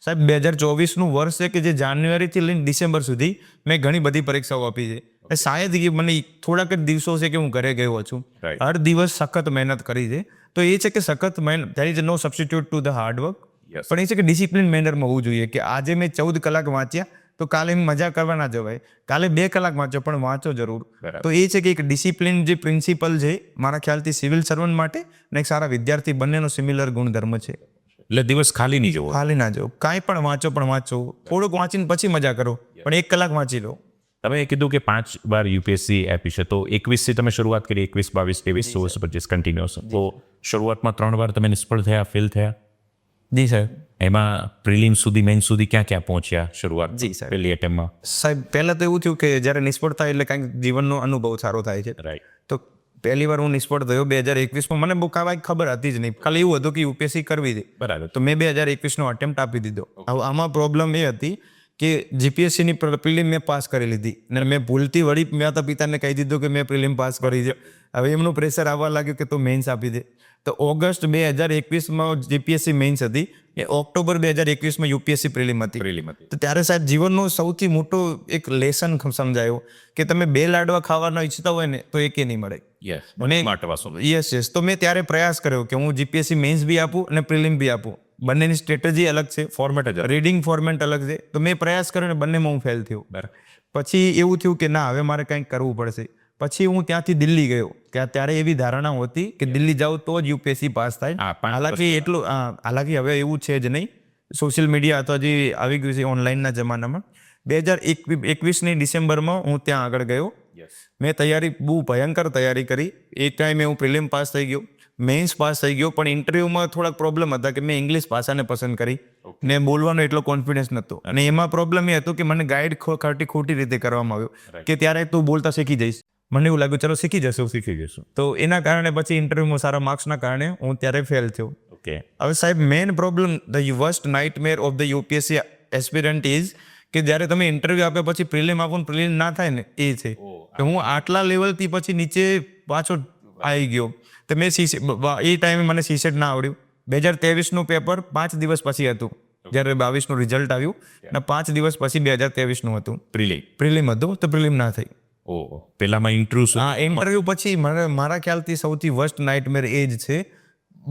સાહેબ 2024નું વર્ષ છે કે જે જાન્યુઆરીથી લઈને ડિસેમ્બર સુધી મેં ઘણી બધી પરીક્ષાઓ આપી છે. શાયદ એ મને થોડાક જ દિવસો છે કે હું ઘરે ગયો છું. Right. હર દિવસ સખત મહેનત કરી છે. તો એ છે કે સખત મહેનત, there is no substitute to the hard work. Yes. પણ એ છે કે ડિસિપ્લિન મેનરમાં હોવું જોઈએ કે આજે મેં 14 કલાક વાંચ્યા તો કાલે મજા કરવા ના જવાય, કાલે 2 કલાક વાંચો પણ વાંચો જરૂર. બરાબર. તો એ છે કે એક ડિસિપ્લિન જે પ્રિન્સિપલ છે મારા ખ્યાલથી સિવિલ સર્વન્ટ માટે અને એક સારા વિદ્યાર્થી બંનેનો સિમિલર ગુણધર્મ છે. એટલે દિવસ ખાલી નહીં જવો. ખાલી ના જાઓ, કાંઈ પણ વાંચો, થોડુંક વાંચીને પછી મજા કરો, પણ 1 કલાક વાંચી લો. તમે કીધું કે 5 વાર UPSC આપી છે, તો 21 થી તમે શરૂઆત કરી, 21, 22, 23, 24, 25 કન્ટિન્યુઅસ. તો શરૂઆતમાં 3 વાર તમે નિષ્ફળ થયા, ફેલ થયા. જી સાહેબ. એમાં પ્રિલિમ સુધી, મેઇન સુધી ક્યાં ક્યાં પહોંચ્યા શરૂઆત? જી સાહેબ. પહેલી એટેમ્પમાં. સાહેબ પહેલાં તો એવું થયું કે જ્યારે નિષ્ફળ થાય એટલે કાંઈક જીવનનો અનુભવ સારો થાય છે. રાઈટ. તો પહેલી વાર હું નિષ્ફળ થયો 2021માં. મને બહુ કાંઈ ખબર હતી જ નહીં, ખાલી એવું હતું કે UPSC કરવી હતી. બરાબર. તો મેં 2021નો અટેમ્પ્ટ આપી દીધો. હવે આમાં પ્રોબ્લેમ એ હતી કે GPSCની પ્રિલિમ મેં પાસ કરી લીધી અને મેં ભૂલથી વળી માતા પિતાને કહી દીધું કે મેં પ્રિલિમ પાસ કરી છે. હવે એમનું પ્રેશર આવવા લાગ્યું કે તું મેઇન્સ આપી દે. તો ઓગસ્ટ 2021માં GPSC મેઇન્સ હતી, એ ઓક્ટોબર 2021માં UPSC પ્રિલિમ હતી. પ્રિલિમ હતી. તો ત્યારે સાહેબ જીવનનો સૌથી મોટો એક લેસન સમજાયો કે તમે 2 લાડવા ખાવાના ઈચ્છતા હોય ને તો એકે નહીં મળે. યસ. મને સ્માર્ટ વાસો. યસ. તો મેં ત્યારે પ્રયાસ કર્યો કે હું GPSC મેઇન્સ બી આપું અને પ્રિલિમ બી આપું. બંનેની સ્ટ્રેટેજી અલગ છે, ફોર્મેટ જ. રીડિંગ ફોર્મેટ અલગ છે. તો મેં પ્રયાસ કર્યો ને બંનેમાં હું ફેલ થયો. બરાબર. પછી એવું થયું કે ના, હવે મારે કંઈક કરવું પડશે. પછી હું ત્યાંથી દિલ્હી ગયો કે ત્યારે એવી ધારણા હતી કે દિલ્હી જાઉં તો જ UPSC પાસ થાય. હા, 5 હાલાકી હવે એવું છે જ નહીં. સોશિયલ મીડિયા તો હજી આવી ગયું છે ઓનલાઈનના જમાનામાં. 2021ની ડિસેમ્બરમાં હું ત્યાં આગળ ગયો. મેં બહુ ભયંકર તૈયારી કરી. એ ટાઈમે હું પ્રિલિમ પાસ થઈ ગયો, મેઇન્સ પાસ થઈ ગયો, પણ ઇન્ટરવ્યુમાં થોડાક પ્રોબ્લેમ હતા કે મેં ઇંગ્લિશ ભાષાને પસંદ કરી ને બોલવાનો એટલો કોન્ફિડન્સ નહોતો. અને એમાં પ્રોબ્લેમ એ હતો કે મને ગાઈડ ખોટી રીતે કરવામાં આવ્યો કે ત્યારે તું બોલતા શીખી જઈશ. મને એવું લાગ્યું ચલો શીખી જશું. તો એના કારણે પછી ઇન્ટરવ્યુમાં સારા માર્ક્સના કારણે હું ત્યારે ફેલ થયો. ઓકે. હવે સાહેબ main problem the worst nightmare of the UPSC aspirant is કે જ્યારે તમે ઇન્ટરવ્યુ આપ્યા પછી પ્રિલિમ આપો પ્રિલિમ ના થાય ને એ છે કે હું આટલા લેવલથી પછી નીચે પાછો આવી ગયો. તો મેં એ ટાઈમે મને સીસેટ ના આવડ્યું. 2023નું પેપર 5 દિવસ પછી હતું જ્યારે 22નું રિઝલ્ટ આવ્યું અને 5 દિવસ પછી 2023નું હતું પ્રિલિમ હતું તો પ્રિલિમ ના થઈ. પેલામાં ઇન્ટરવ્યુ હા, ઇન્ટરવ્યુ પછી મારા ખ્યાલથી સૌથી વર્સ્ટ નાઇટમેર એ જ છે.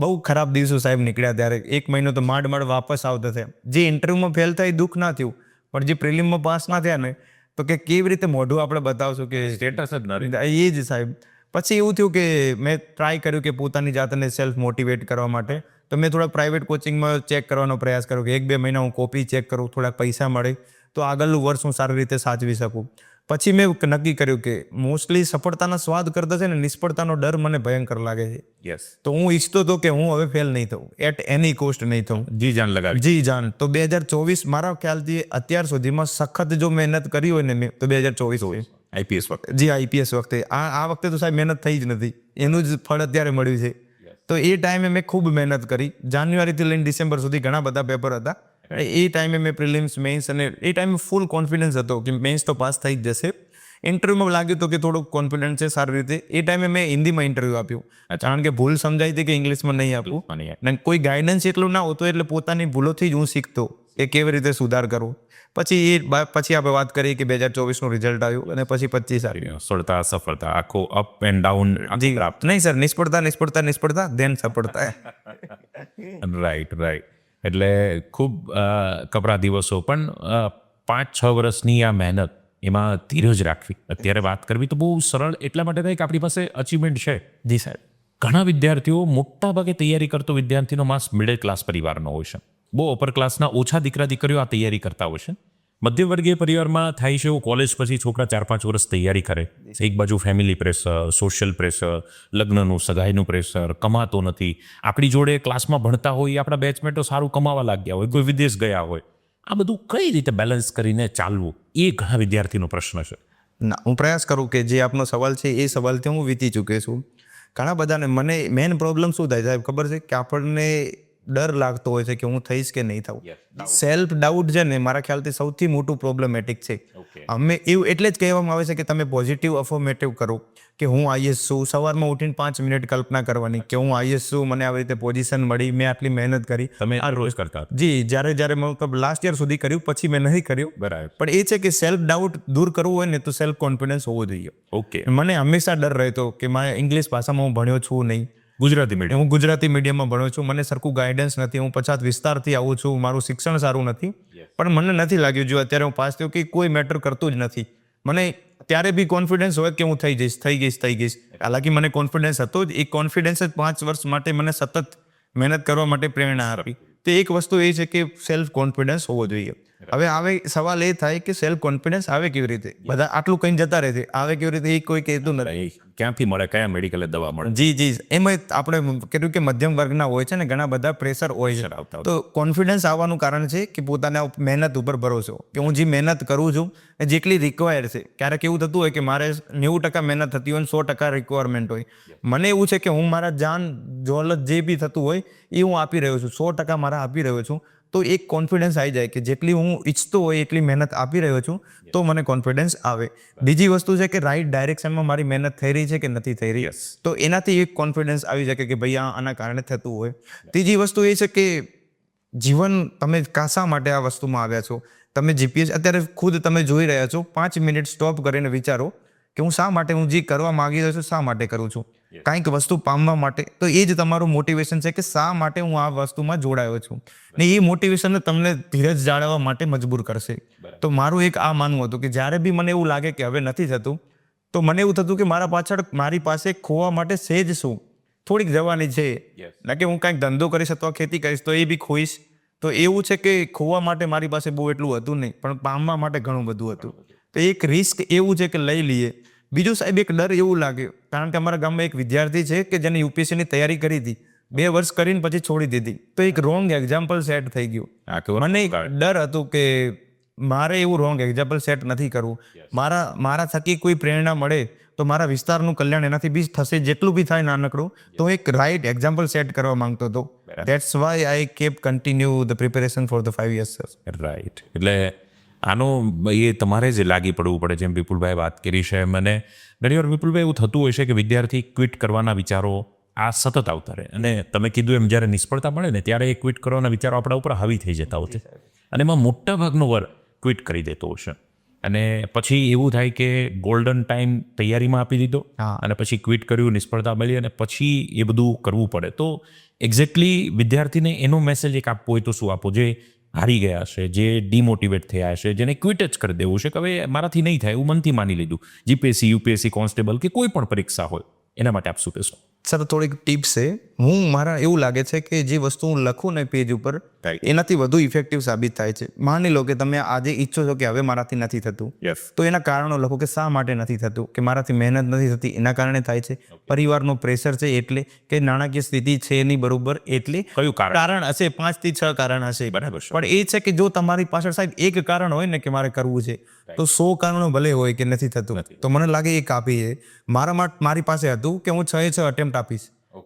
બહુ ખરાબ દિવસો સાહેબ નીકળ્યા ત્યારે. 1 મહિનો તો માંડ વાપસ આવતા થયા. જે ઇન્ટરવ્યુમાં ફેલ થાય દુઃખ ના થયું, પણ જે પ્રિલિમમાં પાસ ના થયા ને તો કે કેવી રીતે મોઢું આપણે બતાવશું કે સ્ટેટસ જ ન એ જ સાહેબ. પછી એવું થયું કે મેં ટ્રાય કર્યું કે પોતાની જાતને સેલ્ફ મોટિવેટ કરવા માટે. તો મેં થોડા પ્રાઇવેટ કોચિંગમાં ચેક કરવાનો પ્રયાસ કર્યો કે 1-2 મહિના હું કોપી ચેક કરું, થોડાક પૈસા મળે તો આગળનું વર્ષ હું સારી રીતે સાચવી શકું. પછી મેં નક્કી કર્યું કે મોસ્ટલી સફળતાના સ્વાદ કરતા છે ને નિષ્ફળતાનો ડર મને ભયંકર લાગે છે. યસ. તો હું ઈચ્છતો હતો કે હું હવે ફેલ નહીં થઉં, એટ એની કોસ્ટ નહીં થઉં. જી જાન લગાવી. જી જાન. તો 2024 મારા ખ્યાલથી અત્યાર સુધીમાં સખત જો મહેનત કરી હોય ને મેં તો 2024 હોય. આઈપીએસ વખતે. જી આઈપીએસ વખતે. આ વખતે તો સાહેબ મહેનત થઈ જ નથી, એનું જ ફળ અત્યારે મળ્યું છે. તો એ ટાઈમે મેં ખૂબ મહેનત કરી. જાન્યુઆરીથી લઈને ડિસેમ્બર સુધી ઘણા બધા પેપર હતા. એ ટાઈમે મેં પ્રિલિમ્સ, મેઇન્સ અને એ ટાઈમે ફૂલ કોન્ફિડન્સ હતો કે મેઇન્સ તો પાસ થઈ જ જશે. ઇન્ટરવ્યુમાં લાગ્યું તો કે થોડુંક કોન્ફિડન્સ છે સારી રીતે. એ ટાઈમે મેં હિન્દીમાં ઇન્ટરવ્યૂ આપ્યું, કારણ કે ભૂલ સમજાઈ હતી કે ઇંગ્લિશમાં નહીં આપવું. અને કોઈ ગાઈડન્સ એટલું ના હોતું એટલે પોતાની ભૂલોથી જ હું શીખતો કે કેવી રીતે સુધાર કરવો. પછી આપણે વાત કરી કે 2024નું રિઝલ્ટ આવ્યું અને પછી 25 આવ્યું. સફળતા આખો અપ એન્ડ ડાઉન. જી નહીં સર, નિષ્ફળતા દેન સફળતા. રાઈટ. એટલે ખૂબ કપરા દિવસો, પણ 5-6 વર્ષની આ મહેનત, એમાં ધીરજ રાખવી, અત્યારે વાત કરવી તો બહુ સરળ એટલા માટે થાય કે આપણી પાસે અચીવમેન્ટ છે. જી સાહેબ. ઘણા વિદ્યાર્થીઓ, મોટાભાગે તૈયારી કરતો વિદ્યાર્થીનો માસ મિડલ ક્લાસ પરિવારનો હોય છે. બહુ અપર ક્લાસના ઓછા દીકરા દીકરીઓ આ તૈયારી કરતા હોય છે. મધ્યમવર્ગીય પરિવારમાં થાય છે એવું, કોલેજ પછી છોકરા 4-5 વર્ષ તૈયારી કરે. એક બાજુ ફેમિલી પ્રેશર, સોશિયલ પ્રેશર, લગ્નનું, સગાઈનું પ્રેશર, કમાતો નથી. આપણી જોડે ક્લાસમાં ભણતા હોય આપણા બેચમેટો સારું કમાવા લાગ્યા હોય, કોઈ વિદેશ ગયા હોય. આ બધું કઈ રીતે બેલેન્સ કરીને ચાલવું, એ ઘણા વિદ્યાર્થીનો પ્રશ્ન છે. ના, હું પ્રયાસ કરું કે જે આપનો સવાલ છે એ સવાલથી હું વીતી ચૂક્યો છું. ઘણા બધાને મને મેઇન પ્રોબ્લેમ શું થાય સાહેબ ખબર છે કે આપણને ડર લાગતો હોય છે કે હું થઈશ કે નહીં થવું. સેલ્ફ ડાઉટ છે ને મારા ખ્યાલથી સૌથી મોટું પ્રોબ્લેમેટિક છે. અમે એવું એટલે જ કહેવામાં આવે છે કે તમે પોઝિટિવ અફર્મેટિવ કરો કે હું આઈએસ છું. સવારમાં ઉઠીને 5 મિનિટ કલ્પના કરવાની કે હું આઈએસ છું, મને આવી રીતે પોઝિશન મળી, મેં આટલી મહેનત કરી. તમે આ રોજ કરતા? જી, જ્યારે મેં લાસ્ટ યર સુધી કર્યું, પછી મેં નહીં કર્યું. બરાબર. પણ એ છે કે સેલ્ફ ડાઉટ દૂર કરવું હોય ને તો સેલ્ફ કોન્ફિડન્સ હોવો જોઈએ. ઓકે. મને હંમેશા ડર રહેતો કે મારે ઇંગ્લિશ ભાષામાં હું ભણ્યો છું નહીં. હું ગુજરાતી મીડિયમમાં ભણ્યો છું, મને સરખું ગાઈડન્સ નથી, હું પછાત વિસ્તારથી આવું છું, મારું શિક્ષણ સારું નથી. પણ મને નથી લાગ્યું જો અત્યારે હું પાસ થયો કે કોઈ મેટર કરતું જ નથી. મને ત્યારે બી કોન્ફિડન્સ હોય કે હું થઈ જઈશ. હાલાકી મને કોન્ફિડન્સ હતો જ. એ કોન્ફિડન્સ જ 5 વર્ષ માટે મને સતત મહેનત કરવા માટે પ્રેરણા આપી. તો એક વસ્તુ એ છે કે સેલ્ફ કોન્ફિડન્સ હોવો જોઈએ. હવે સવાલ એ થાય કે સેલ્ફ કોન્ફિડન્સ આવે કેવી રીતે? બધા આટલું કઈ જતા રહે છે, આવે કેવી રીતે એ કોઈ કહેતું નથી. ક્યાંથી મળે, કયા મેડિકલ દવા મળે? જી એમાં આપણે કીધું કે મધ્યમ વર્ગના હોય છે ને ઘણા બધા પ્રેશર હોય છે. તો કોન્ફિડન્સ આવવાનું કારણ છે કે પોતાના મહેનત ઉપર ભરોસો, કે હું જે મહેનત કરું છું એ જેટલી રિક્વાયર છે. ક્યારેક એવું થતું હોય કે મારે 90% મહેનત થતી હોય 100% રિક્વાયરમેન્ટ હોય. મને એવું છે કે હું મારા જાન જોલત જે બી થતું હોય એ હું આપી રહ્યો છું, 100% મારા આપી રહ્યો છું. તો એક કોન્ફિડન્સ આવી જાય કે જેટલી હું ઈચ્છતો હોય એટલી મહેનત આપી રહ્યો છું તો મને કોન્ફિડન્સ આવે. બીજી વસ્તુ છે કે રાઈટ ડાયરેક્શનમાં મારી મહેનત થઈ રહી છે કે નથી થઈ રહી, તો એનાથી એક કોન્ફિડન્સ આવી શકે કે ભાઈ આના કારણે થતું હોય. ત્રીજી વસ્તુ એ છે કે જીવન તમે શા માટે આ વસ્તુમાં આવ્યા છો. તમે જીપીએસ અત્યારે ખુદ તમે જોઈ રહ્યા છો, 5 મિનિટ સ્ટોપ કરીને વિચારો કે હું શા માટે, હું જે કરવા માંગી રહ્યો છું શા માટે કરું છું. કાંઈક વસ્તુ પામવા માટે. તો એ જ તમારું મોટિવેશન છે કે શા માટે હું આ વસ્તુમાં જોડાયો છું. ને એ મોટિવેશન તમને ધીરજ જાળવવા માટે મજબૂર કરશે. તો મારું એક આ માનવું હતું કે જ્યારે બી મને એવું લાગે કે હવે નથી થતું, તો મને એવું થતું કે મારી પાસે ખોવા માટે સેજ શું થોડીક જવાની છે. ના કે હું કાંઈક ધંધો કરીશ અથવા ખેતી કરીશ તો એ બી ખોઈશ, તો એવું છે કે ખોવા માટે મારી પાસે બહુ એટલું હતું નહીં, પણ પામવા માટે ઘણું બધું હતું. તો એક રિસ્ક એવું છે કે લઈ લઈએ. બીજું સાહેબ એક ડર એવું લાગે, કારણ કે અમારા ગામમાં એક વિદ્યાર્થી છે કે જેને યુપીએસસીની તૈયારી કરી હતી, 2 વર્ષ કરીને પછી છોડી દીધી. તો એક રોંગ એક્ઝામ્પલ સેટ થઈ ગયું. મને એક ડર હતું કે મારે એવું રોંગ એક્ઝામ્પલ સેટ નથી કરવું. મારા થકી કોઈ પ્રેરણા મળે તો મારા વિસ્તારનું કલ્યાણ એનાથી બી થશે, જેટલું બી થાય નાનકડું. તો એક રાઈટ એક્ઝામ્પલ સેટ કરવા માંગતો હતો. That's why I keep continue the preparation for the 5 years, sir. Right. એટલે આનો એ તમારે જ લાગી પડવું પડે, જેમ વિપુલભાઈ વાત કરી છે. મને ઘણીવાર વિપુલભાઈ એવું થતું હોય છે કે વિદ્યાર્થી ક્વિટ કરવાના વિચારો આ સતત આવતા રહે, અને તમે કીધું એમ જ્યારે નિષ્ફળતા મળે ને ત્યારે એ ક્વિટ કરવાના વિચારો આપણા ઉપર હાવી થઈ જતા હોય છે, અને એમાં મોટા ભાગનો વર્ગ ક્વિટ કરી દેતો હશે. અને પછી એવું થાય કે ગોલ્ડન ટાઈમ તૈયારીમાં આપી દીધો, અને પછી ક્વિટ કર્યું, નિષ્ફળતા મળી, અને પછી એ બધું કરવું પડે. તો એક્ઝેક્ટલી વિદ્યાર્થીને એનો મેસેજ એક આપવો હોય તો શું આપો, જે હારી ગયા છે, જે ડિમોટિવેટ થયા છે, જેને ક્વિટ જ કરી દેવું છે કે હવે મારાથી નહીં થાય એવું મનથી માની લીધું, જીપીએસસી, યુપીએસસી, કોન્સ્ટેબલ કે કોઈ પણ પરીક્ષા હોય, એના માટે આપ શું કહેશો? સર થોડીક ટિપ્સ છે. મારા એવું લાગે છે કે જે વસ્તુ હું લખું ને પેજ ઉપર, એનાથી વધુ ઇફેક્ટિવ સાબિત થાય છે. માની લો કે તમે આજે ઈચ્છો છો કે હવે મારાથી નથી થતું, તો એના કારણો લખો કે શા માટે નથી થતું, કે મારાથી મહેનત નથી થતી એના કારણે થાય છે, પરિવારનો પ્રેશર છે એટલે, કે નાણાકીય સ્થિતિ છે એની બરોબર એટલે, કયું કારણ હશે, 5 થી 6 કારણ હશે. બરાબર. પણ એ છે કે જો તમારી પાછળ સાહેબ એક કારણ હોય ને કે મારે કરવું છે, તો 100 કારણો ભલે હોય કે નથી થતું, તો મને લાગે એ કાપી છે. મારી પાસે હતું કે હું 6 અટેમ્પ્ટ આપીશ,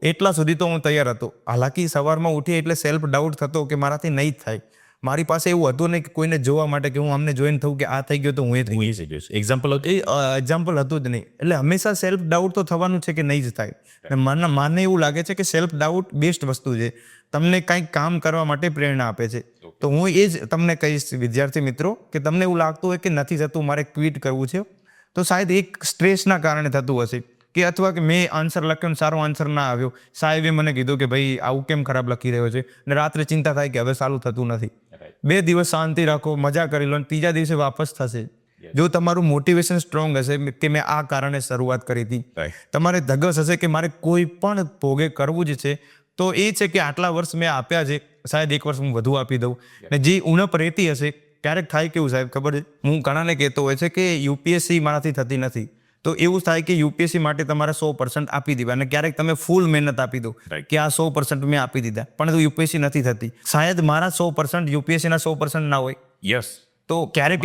એટલા સુધી તો હું તૈયાર હતો. હાલાકી સવારમાં ઉઠી એટલે સેલ્ફ ડાઉટ થતો કે મારાથી નહીં જ થાય. મારી પાસે એવું હતું નહીં કે કોઈને જોવા માટે કે હું આમને જોઈને થવું કે આ થઈ ગયો તો હું એ થઈ ગયો. એક્ઝામ્પલ એક્ઝામ્પલ હતું જ નહીં. એટલે હંમેશા સેલ્ફ ડાઉટ તો થવાનું છે કે નહીં જ થાય. અને મને એવું લાગે છે કે સેલ્ફ ડાઉટ બેસ્ટ વસ્તુ છે, તમને કંઈક કામ કરવા માટે પ્રેરણા આપે છે. તો હું એ જ તમને કહીશ વિદ્યાર્થી મિત્રો, કે તમને એવું લાગતું હોય કે નથી થતું, મારે ક્વિટ કરવું છે, તો શાયદ એક સ્ટ્રેસના કારણે થતું હશે, કે અથવા કે મેં આન્સર લખ્યો ને સારો આન્સર ના આવ્યો, સાહેબે મને કીધું કે ભાઈ આવું કેમ ખરાબ લખી રહ્યો છે, અને રાત્રે ચિંતા થાય કે હવે સારું થતું નથી. 2 દિવસ શાંતિ રાખો, મજા કરી લો, અને 3જા દિવસે વાપસ થશે. જો તમારું મોટિવેશન સ્ટ્રોંગ હશે કે મેં આ કારણે શરૂઆત કરી હતી, તમારે ધગસ હશે કે મારે કોઈ પણ ભોગે કરવું જ છે, તો એ છે કે આટલા વર્ષ મેં આપ્યા છે, શાયદ 1 વર્ષ હું વધુ આપી દઉં. ને જે ઉણપ રહેતી હશે, ક્યારેક થાય કેવું સાહેબ ખબર છે, હું ઘણાને કહેતો હોય છે કે યુપીએસસી મારાથી થતી નથી, તો એવું થાય કે યુપીએસસી માટે તમારે 100% આપી દેવા, અને ક્યારેક તમે ફૂલ મહેનત આપી દો કે આ 100% મેં આપી દીધા, પણ યુપીએસસી નથી થતી. શાયદ મારા 100% યુપીએસસીના 100% ના હોય. યસ. તો ક્યારેક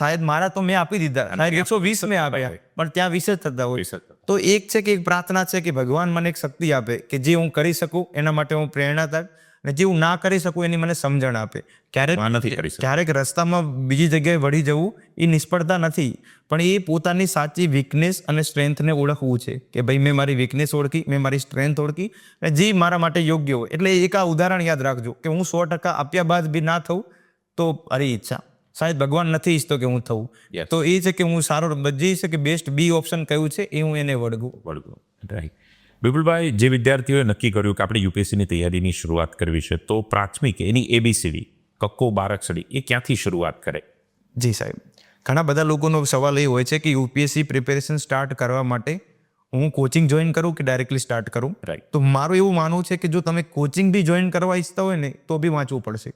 શાયદ મારા તો મેં આપી દીધા, 120 મેં આપ્યા, પણ ત્યાં 20 જ થતા હોય. તો એક છે કે એક પ્રાર્થના છે કે ભગવાન મને એક શક્તિ આપે કે જે હું કરી શકું, એના માટે હું પ્રેરણા થાય, અને જે હું ના કરી શકું એની મને સમજણ આપે. ક્યારેક રસ્તામાં બીજી જગ્યાએ વળી જવું એ નિષ્ફળતા નથી, પણ એ પોતાની સાચી વીકનેસ અને સ્ટ્રેન્થને ઓળખવું છે, કે ભાઈ મેં મારી વીકનેસ ઓળખી, મેં મારી સ્ટ્રેન્થ ઓળખી, અને જે મારા માટે યોગ્ય હોય. એટલે એક આ ઉદાહરણ યાદ રાખજો કે હું 100% આપ્યા બાદ બી ના થવું, તો અરે ઈચ્છા શાયદ ભગવાન નથી ઈચ્છતો કે હું થવું. તો એ છે કે હું સારો જે છે કે બેસ્ટ બી ઓપ્શન કયું છે એ હું એને વળગું. રાઈટ. વિપુલભાઈ, જે વિદ્યાર્થીઓએ નક્કી કર્યું કે આપણે યુપીએસસીની તૈયારીની શરૂઆત કરવી છે, તો પ્રાથમિક એની ABCD કક્કો બારાક્ષડી એ ક્યાંથી શરૂઆત કરે? જી સાહેબ, ઘણા બધા લોકોનો સવાલ એ હોય છે કે યુપીએસસી પ્રિપેરેશન સ્ટાર્ટ કરવા માટે હું કોચિંગ જોઈન કરું કે ડાયરેક્ટલી સ્ટાર્ટ કરું. તો મારું એવું માનવું છે કે જો તમે કોચિંગ બી જોઈન કરવા ઈચ્છતા હોય ને તો બી વાંચવું પડશે.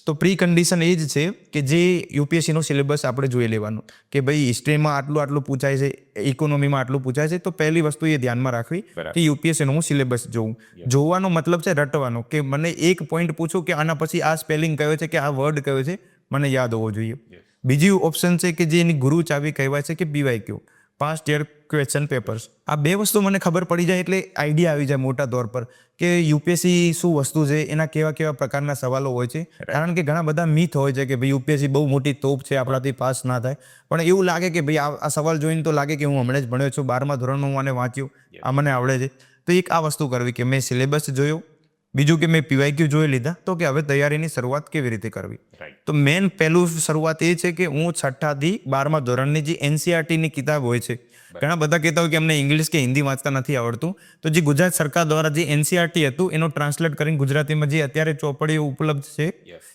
તો પ્રી કન્ડિશન એ જ છે કે જે યુપીએસસીનો સિલેબસ આપણે જોઈ લેવાનું, કે ભાઈ હિસ્ટ્રીમાં આટલું પૂછાય છે, ઇકોનોમીમાં આટલું પૂછાય છે, તો પહેલી વસ્તુ એ ધ્યાનમાં રાખવી કે યુપીએસસીનો હું સિલેબસ જોઉં. જોવાનો મતલબ છે રટવાનો, કે મને એક પોઈન્ટ પૂછું કે આના પછી આ સ્પેલિંગ કયો છે કે આ વર્ડ કયો છે, મને યાદ હોવો જોઈએ. બીજી ઓપ્શન છે કે જે એની ગુરુ ચાવી કહેવાય છે કે PYQ, past year question papers. આ 2 વસ્તુ મને ખબર પડી જાય એટલે આઈડિયા આવી જાય મોટા તौर પર કે યુપીએસસી શું વસ્તુ છે, એના કેવા પ્રકારના સવાલો હોય છે. કારણ કે ઘણા બધા મિથ હોય છે કે ભાઈ યુપીએસસી બહુ મોટી તોપ છે, આપણાથી પાસ ના થાય. પણ એવું લાગે કે ભાઈ આ સવાલ જોઈને તો લાગે કે હું હમણાં જ ભણ્યો છું, 12મા ધોરણમાં હું આને વાંચ્યું, આ મને આવડે છે. તો એક આ વસ્તુ કરવી કે મેં સિલેબસ જોયો, બીજું કે મેં PYQ જોઈ લીધા, તો કે હવે તૈયારીની શરૂઆત કેવી રીતે કરવી. તો મેન પહેલું શરૂઆત એ છે કે હું 6ઠા થી 12મા ધોરણની જે NCERTની કિતાબ હોય છે, ઘણા બધા કહેતા હોય કે અમને ઇંગ્લિશ કે હિન્દી વાંચતા નથી આવડતું, તો જે ગુજરાત સરકાર દ્વારા જે NCERT હતું એનો ટ્રાન્સલેટ કરીને ગુજરાતીમાં જે અત્યારે ચોપડીઓ ઉપલબ્ધ છે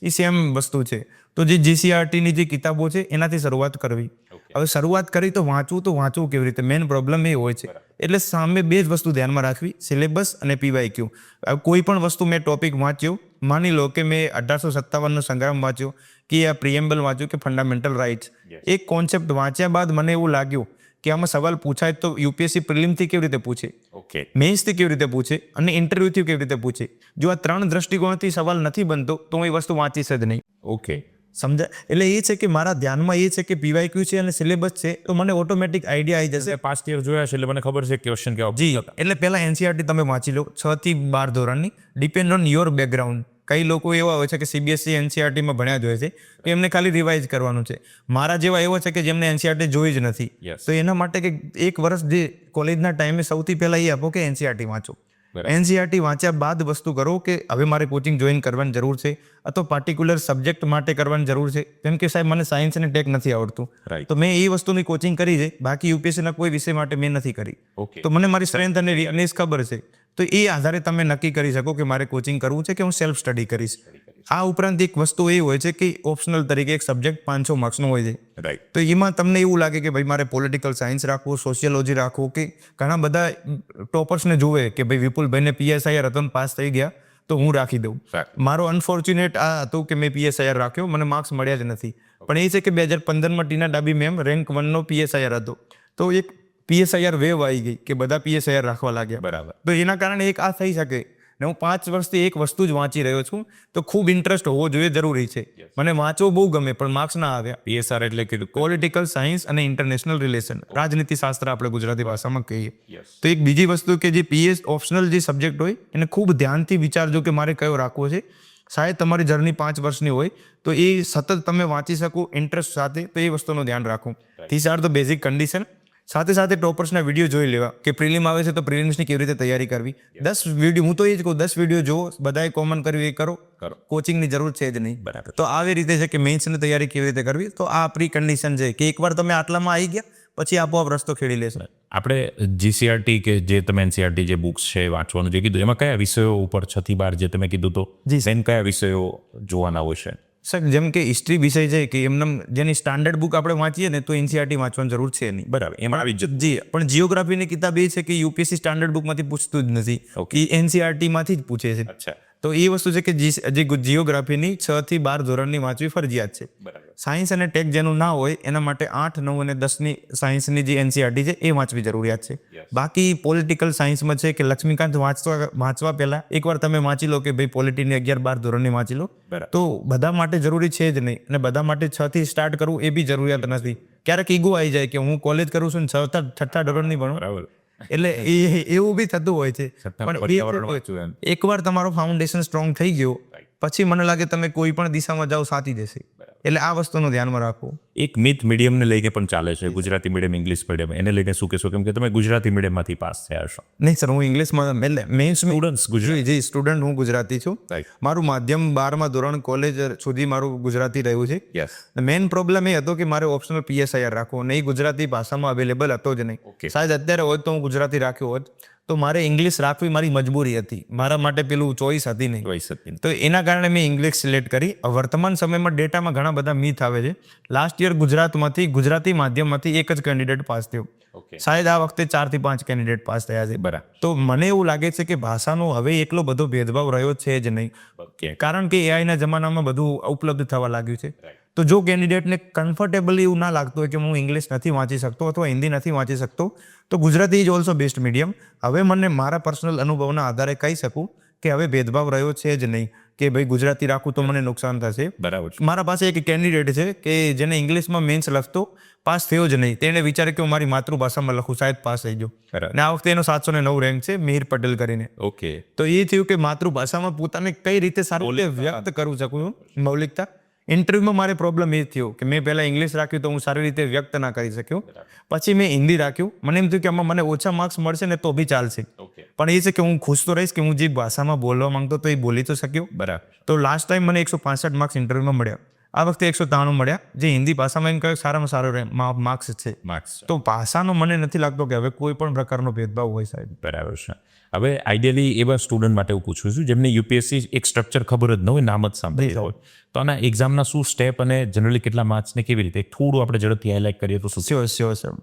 એ સેમ વસ્તુ છે. તો જે GCERTની જે કિતાબો છે એનાથી શરૂઆત કરવી. હવે શરૂઆત કરી તો વાંચવું કેવી રીતે, મેઇન પ્રોબ્લેમ એ હોય છે. એટલે સામે 2 જ વસ્તુ ધ્યાનમાં રાખવી, સિલેબસ અને PYQ. કોઈ પણ વસ્તુ મેં ટોપિક વાંચ્યો માની લો કે મેં 1857નો સંગ્રામ વાંચ્યો કે આ પ્રિએમ્બલ વાંચ્યું કે ફંડામેન્ટલ રાઇટ્સ, એક કોન્સેપ્ટ વાંચ્યા બાદ મને એવું લાગ્યું કે આમાં સવાલ પૂછાય તો યુપીએસસી પ્રિલિમથી કેવી રીતે પૂછે, ઓકે, મેન્સથી કેવી રીતે પૂછે અને ઇન્ટરવ્યુથી કેવી રીતે પૂછે. જો આ 3 દ્રષ્ટિકોણથી સવાલ નથી બનતો તો હું એ વસ્તુ વાંચીશ જ નહીં. ઓકે, સમજાય? એટલે એ છે કે મારા ધ્યાનમાં એ છે કે પીવાયક્યુ છે અને સિલેબસ છે તો મને ઓટોમેટિક આઈડિયા આવી જશે. પાસ્ટ યર જોયા છે એટલે મને ખબર છે ક્વેશ્ચન કેવા જી, એટલે પહેલા એનસીઆરટી તમે વાંચી લો 6 થી 12 ધોરણની, ડિપેન્ડ ઓન યોર બેકગ્રાઉન્ડ. કઈ લોકો એવા હોય છે કે સીબીએસઈ એનસીઆરટીમાં ભણ્યા જ હોય છે તો એમને ખાલી રિવાઇઝ કરવાનું છે. મારા જેવા એવો છે કે જેમને એનસીઆરટી જોઈ જ નથી. Yes. તો એના માટે કે એક વર્ષ જે કોલેજના ટાઈમે સૌથી પહેલા એ આપો કે એનસીઆરટી વાંચો. બરાબર. એનસીઆરટી વાંચ્યા બાદ વસ્તુ કરો કે હવે મારે કોચિંગ જોઈન કરવાની જરૂર છે અથવા પાર્ટિક્યુલર સબ્જેક્ટ માટે કરવાની જરૂર છે. જેમ કે સાહેબ મને સાયન્સ અને ટેક નથી આવડતું, Right. તો મેં એ વસ્તુની કોચિંગ કરી છે, બાકી યુપીએસસીના કોઈ વિષય માટે મેં નથી કરી. ઓકે, તો મને મારી સ્ટ્રેન્થ અને વીકનેસ ખબર છે, તો એ આધારે તમે નક્કી કરી શકો કે મારે કોચિંગ કરવું છે કે હું સેલ્ફ સ્ટડી કરીશ. આ ઉપરાંત એક વસ્તુ એ હોય છે કે ઓપ્શનલ તરીકે એક સબ્જેક્ટ 500 માર્ક્સનો હોય છે. રાઈટ, તો એમાં તમને એવું લાગે કે ભાઈ મારે પોલિટિકલ સાયન્સ રાખવું, સોશિયોલોજી રાખવું, કે ઘણા બધા ટોપર્સને જોવે કે ભાઈ વિપુલભાઈને પીએસઆઈઆર હતો ને પાસ થઈ ગયા તો હું રાખી દઉં. Fact. મારો અનફોર્ચ્યુનેટ આ હતું કે મેં પીએસઆઈઆર રાખ્યો, મને માર્ક્સ મળ્યા જ નથી. પણ એ છે કે 2015માં ટીના ડાબી મેમ રેન્ક 1નો પીએસઆઈઆર હતો, તો એક પીએસઆઈઆર વેવ આવી ગઈ કે બધા પીએસઆઈઆર રાખવા લાગ્યા. બરાબર. તો એના કારણે એક આ થઈ શકે. ને હું 5 વર્ષથી એક વસ્તુ જ વાંચી રહ્યો છું, તો ખૂબ ઇન્ટરેસ્ટ હોવો જોઈએ, જરૂરી છે. મને વાંચવું બહુ ગમે પણ માર્ક્સ ના આવ્યા. પીએસઆર એટલે કીધું પોલિટિકલ સાયન્સ અને ઇન્ટરનેશનલ રિલેશન, રાજનીતિ શાસ્ત્ર આપણે ગુજરાતી ભાષામાં કહીએ. Yes. તો એક બીજી વસ્તુ કે જે પીએસ ઓપ્શનલ જે સબ્જેક્ટ હોય એને ખૂબ ધ્યાનથી વિચારજો કે મારે કયો રાખવો છે. શાયદ તમારી જર્ની 5 વર્ષની હોય તો એ સતત તમે વાંચી શકો ઇન્ટરેસ્ટ સાથે, તો એ વસ્તુનું ધ્યાન રાખો. This are the basic condition. સાથે સાથે ટોપર્સના વિડીયો જોઈ લેવા કે પ્રિલિમ આવે છે તો પ્રિલિમ્સની કેવી રીતે તૈયારી કરવી. 10 વિડીયો, હું તો એ જ કહું 10 વિડીયો જુઓ, બધાએ કોમન કર્યું એ કરો, કોચિંગની જરૂર છે જ નહીં. બરાબર. તો આવી રીતે છે કે મેન્સની તૈયારી કેવી રીતે કરવી, તો આ પ્રી કન્ડિશન છે કે એકવાર તમે આટલામાં આવી ગયા પછી આપોઆપ રસ્તો ખેડી લેશો. આપણે જીસીઆરટી કે જે તમે એનસીઆરટી જે બુક્સ છે વાંચવાનું જે કીધું એમાં કયા વિષયો ઉપર 6 થી 12 જે તમે કીધું તો જી. સેન કયા વિષયો જોવાના હોય છે? સર જેમ કે હિસ્ટ્રી વિષય છે કે એમને જેની સ્ટાન્ડર્ડ બુક આપણે વાંચીએ ને તો એનસીઆરટી વાંચવાની જરૂર છે નહીં. બરાબર, એમાં આવી જ જી, પણ જીઓગ્રાફીની કિતાબ એ છે કે યુપીએસસી સ્ટાન્ડર્ડ બુકમાંથી પૂછતું જ નથી, Okay. એ એનસીઆરટીમાંથી જ પૂછે છે. અચ્છા, તો એ વસ્તુ છે કે જે જીઓગ્રાફીની 6 થી 12 ધોરણની વાંચવી ફરજિયાત છે. બરાબર. સાયન્સ અને ટેક જેનું ના હોય એના માટે 8, 9 અને 10ની સાયન્સની જે એનસીઆરટી છે એ વાંચવી જરૂરિયાત છે. Yes. બાકી પોલિટિકલ સાયન્સમાં છે કે લક્ષ્મીકાંત વાંચવા પહેલા એકવાર તમે વાંચી લો કે ભાઈ પોલિટીની 11, 12 ધોરણની વાંચી લો, બરાબર. તો બધા માટે જરૂરી છે જ નહીં. અને બધા માટે 6 થી સ્ટાર્ટ કરવું એ બી જરૂરિયાત નથી. ક્યારેક ઈગો આવી જાય કે હું કોલેજ કરું છું ને 6ઠા ધોરણની ભણું, બરાબર. એટલે એવું બી થતું હોય છે. છઠ્ઠા પર્યાવરણ વાંચવું એમ. એકવાર તમારો ફાઉન્ડેશન સ્ટ્રોંગ થઈ ગયો પછી મને લાગે તમે કોઈ પણ દિશામાં જાઓ સાથી જશે. એટલે આ વસ્તુનું ધ્યાનમાં રાખવું. એક મિથ મીડિયમને લઈને પણ ચાલે છે, ગુજરાતી મીડિયમ, ઇંગ્લિશ મીડિયમ, એને લઈને શું કહેશો? કેમ કે તમે ગુજરાતી મીડિયમમાંથી પાસ થયા છો. નહીં સર, હું ઇંગ્લિશમાં એટલે મેન્સ સ્ટુડન્ટ્સ ગુજરાતી. જી, સ્ટુડન્ટ હું ગુજરાતી છું. Right. મારું માધ્યમ 12મા ધોરણ કોલેજ સુધી મારું ગુજરાતી રહ્યું છે. યસ. મેઇન પ્રોબ્લેમ એ હતો કે મારે ઓપ્શનલ પીએસઆઈઆર રાખવો અને એ ગુજરાતી ભાષામાં અવેલેબલ હતો જ નહીં. Okay. શાયદ અત્યારે હોત તો હું ગુજરાતી રાખ્યો હોત, તો મારે ઇંગ્લિશ રાખવી મારી મજબૂરી હતી, મારા માટે પેલું ચોઈસ હતી નહીં. ચોઈસ હતી. તો એના કારણે મેં ઇંગ્લિશ સિલેક્ટ કરી. વર્તમાન સમયમાં ડેટામાં ઘણા બધા મીથ આવે છે. લાસ્ટ યર ગુજરાતી માધ્યમમાંથી એક જ કેન્ડિડેટ પાસ થયો. ઓકે, શાયદ આ વખતે 4 થી 5 કેન્ડિડેટ પાસ થયા છે. બરાબર. તો મને એવું લાગે છે કે ભાષાનો હવે એટલો બધો ભેદભાવ રહ્યો છે જ નહીં, ઓકે, કારણ કે એઆઈના જમાનામાં બધું ઉપલબ્ધ થવા લાગ્યું છે. Right. તો જો કેન્ડિડેટને કમ્ફર્ટેબલ એવું ના લાગતું હોય કે હું ઇંગ્લિશ નથી વાંચી શકતો અથવા હિન્દી નથી વાંચી શકતો, તો Gujarati is also best medium. હવે મને મારા પર્સનલ અનુભવના આધારે કહી શકું કે હવે ભેદભાવ રહ્યો છે જ નહીં કે ભાઈ ગુજરાતી રાખું તો મને નુકસાન થશે. બરાબર છે. મારા પાસે એક કેન્ડિડેટ છે કે જેને ઇંગ્લિશમાં મેન્સ લખતો પાસ થયો જ નહીં. તેણે વિચારે કે હું મારી માતૃભાષામાં લખું, શાયદ પાસ થઈ ગયો. બરાબર. અને આ વખતે એનો 709 રેન્ક છે, મિહિર પટેલ કરીને. ઓકે, તો એ થયું કે માતૃભાષામાં પોતાને કઈ રીતે સારું રીતે વ્યક્ત કરું શકું, મૌલિકતા. ઇન્ટરવ્યુમાં મારે પ્રોબ્લેમ એ થયો કે મેં પહેલાં ઇંગ્લિશ રાખ્યું તો હું સારી રીતે વ્યક્ત ના કરી શક્યો. પછી મેં હિન્દી રાખ્યું. મને એમ થયું કે આમાં મને ઓછા માર્ક્સ મળશે ને તો બી ચાલશે, ઓકે, પણ એ છે કે હું ખુશ તો રહીશ કે હું જે ભાષામાં બોલવા માંગતો તો એ બોલી તો શક્યો. બરાબર. તો લાસ્ટ ટાઈમ મને 165 માર્ક્સ ઇન્ટરવ્યુમાં મળ્યા, આ વખતે 193 મળ્યા, જે હિન્દી ભાષામાં એમ કહે સારામાં સારો માર્ક્સ છે. માર્ક્સ. તો ભાષાનો મને નથી લાગતો કે હવે કોઈ પણ પ્રકારનો ભેદભાવ હોય સાહેબ. બરાબર છે. હવે આઈડિયલી એવા સ્ટુડન્ટ માટે હું પૂછું છું જેમને યુપીએસસી એક સ્ટ્રક્ચર ખબર જ ન હોય, નામ જ સાંભળ્યું હોય, તો આના એક્ઝામના શું સ્ટેપ અને જનરલી કેટલા માર્ક્સને કેવી રીતે થોડું આપણે ઝડપથી હાઇલાઇટ કરીએ તો શું? Sure sir.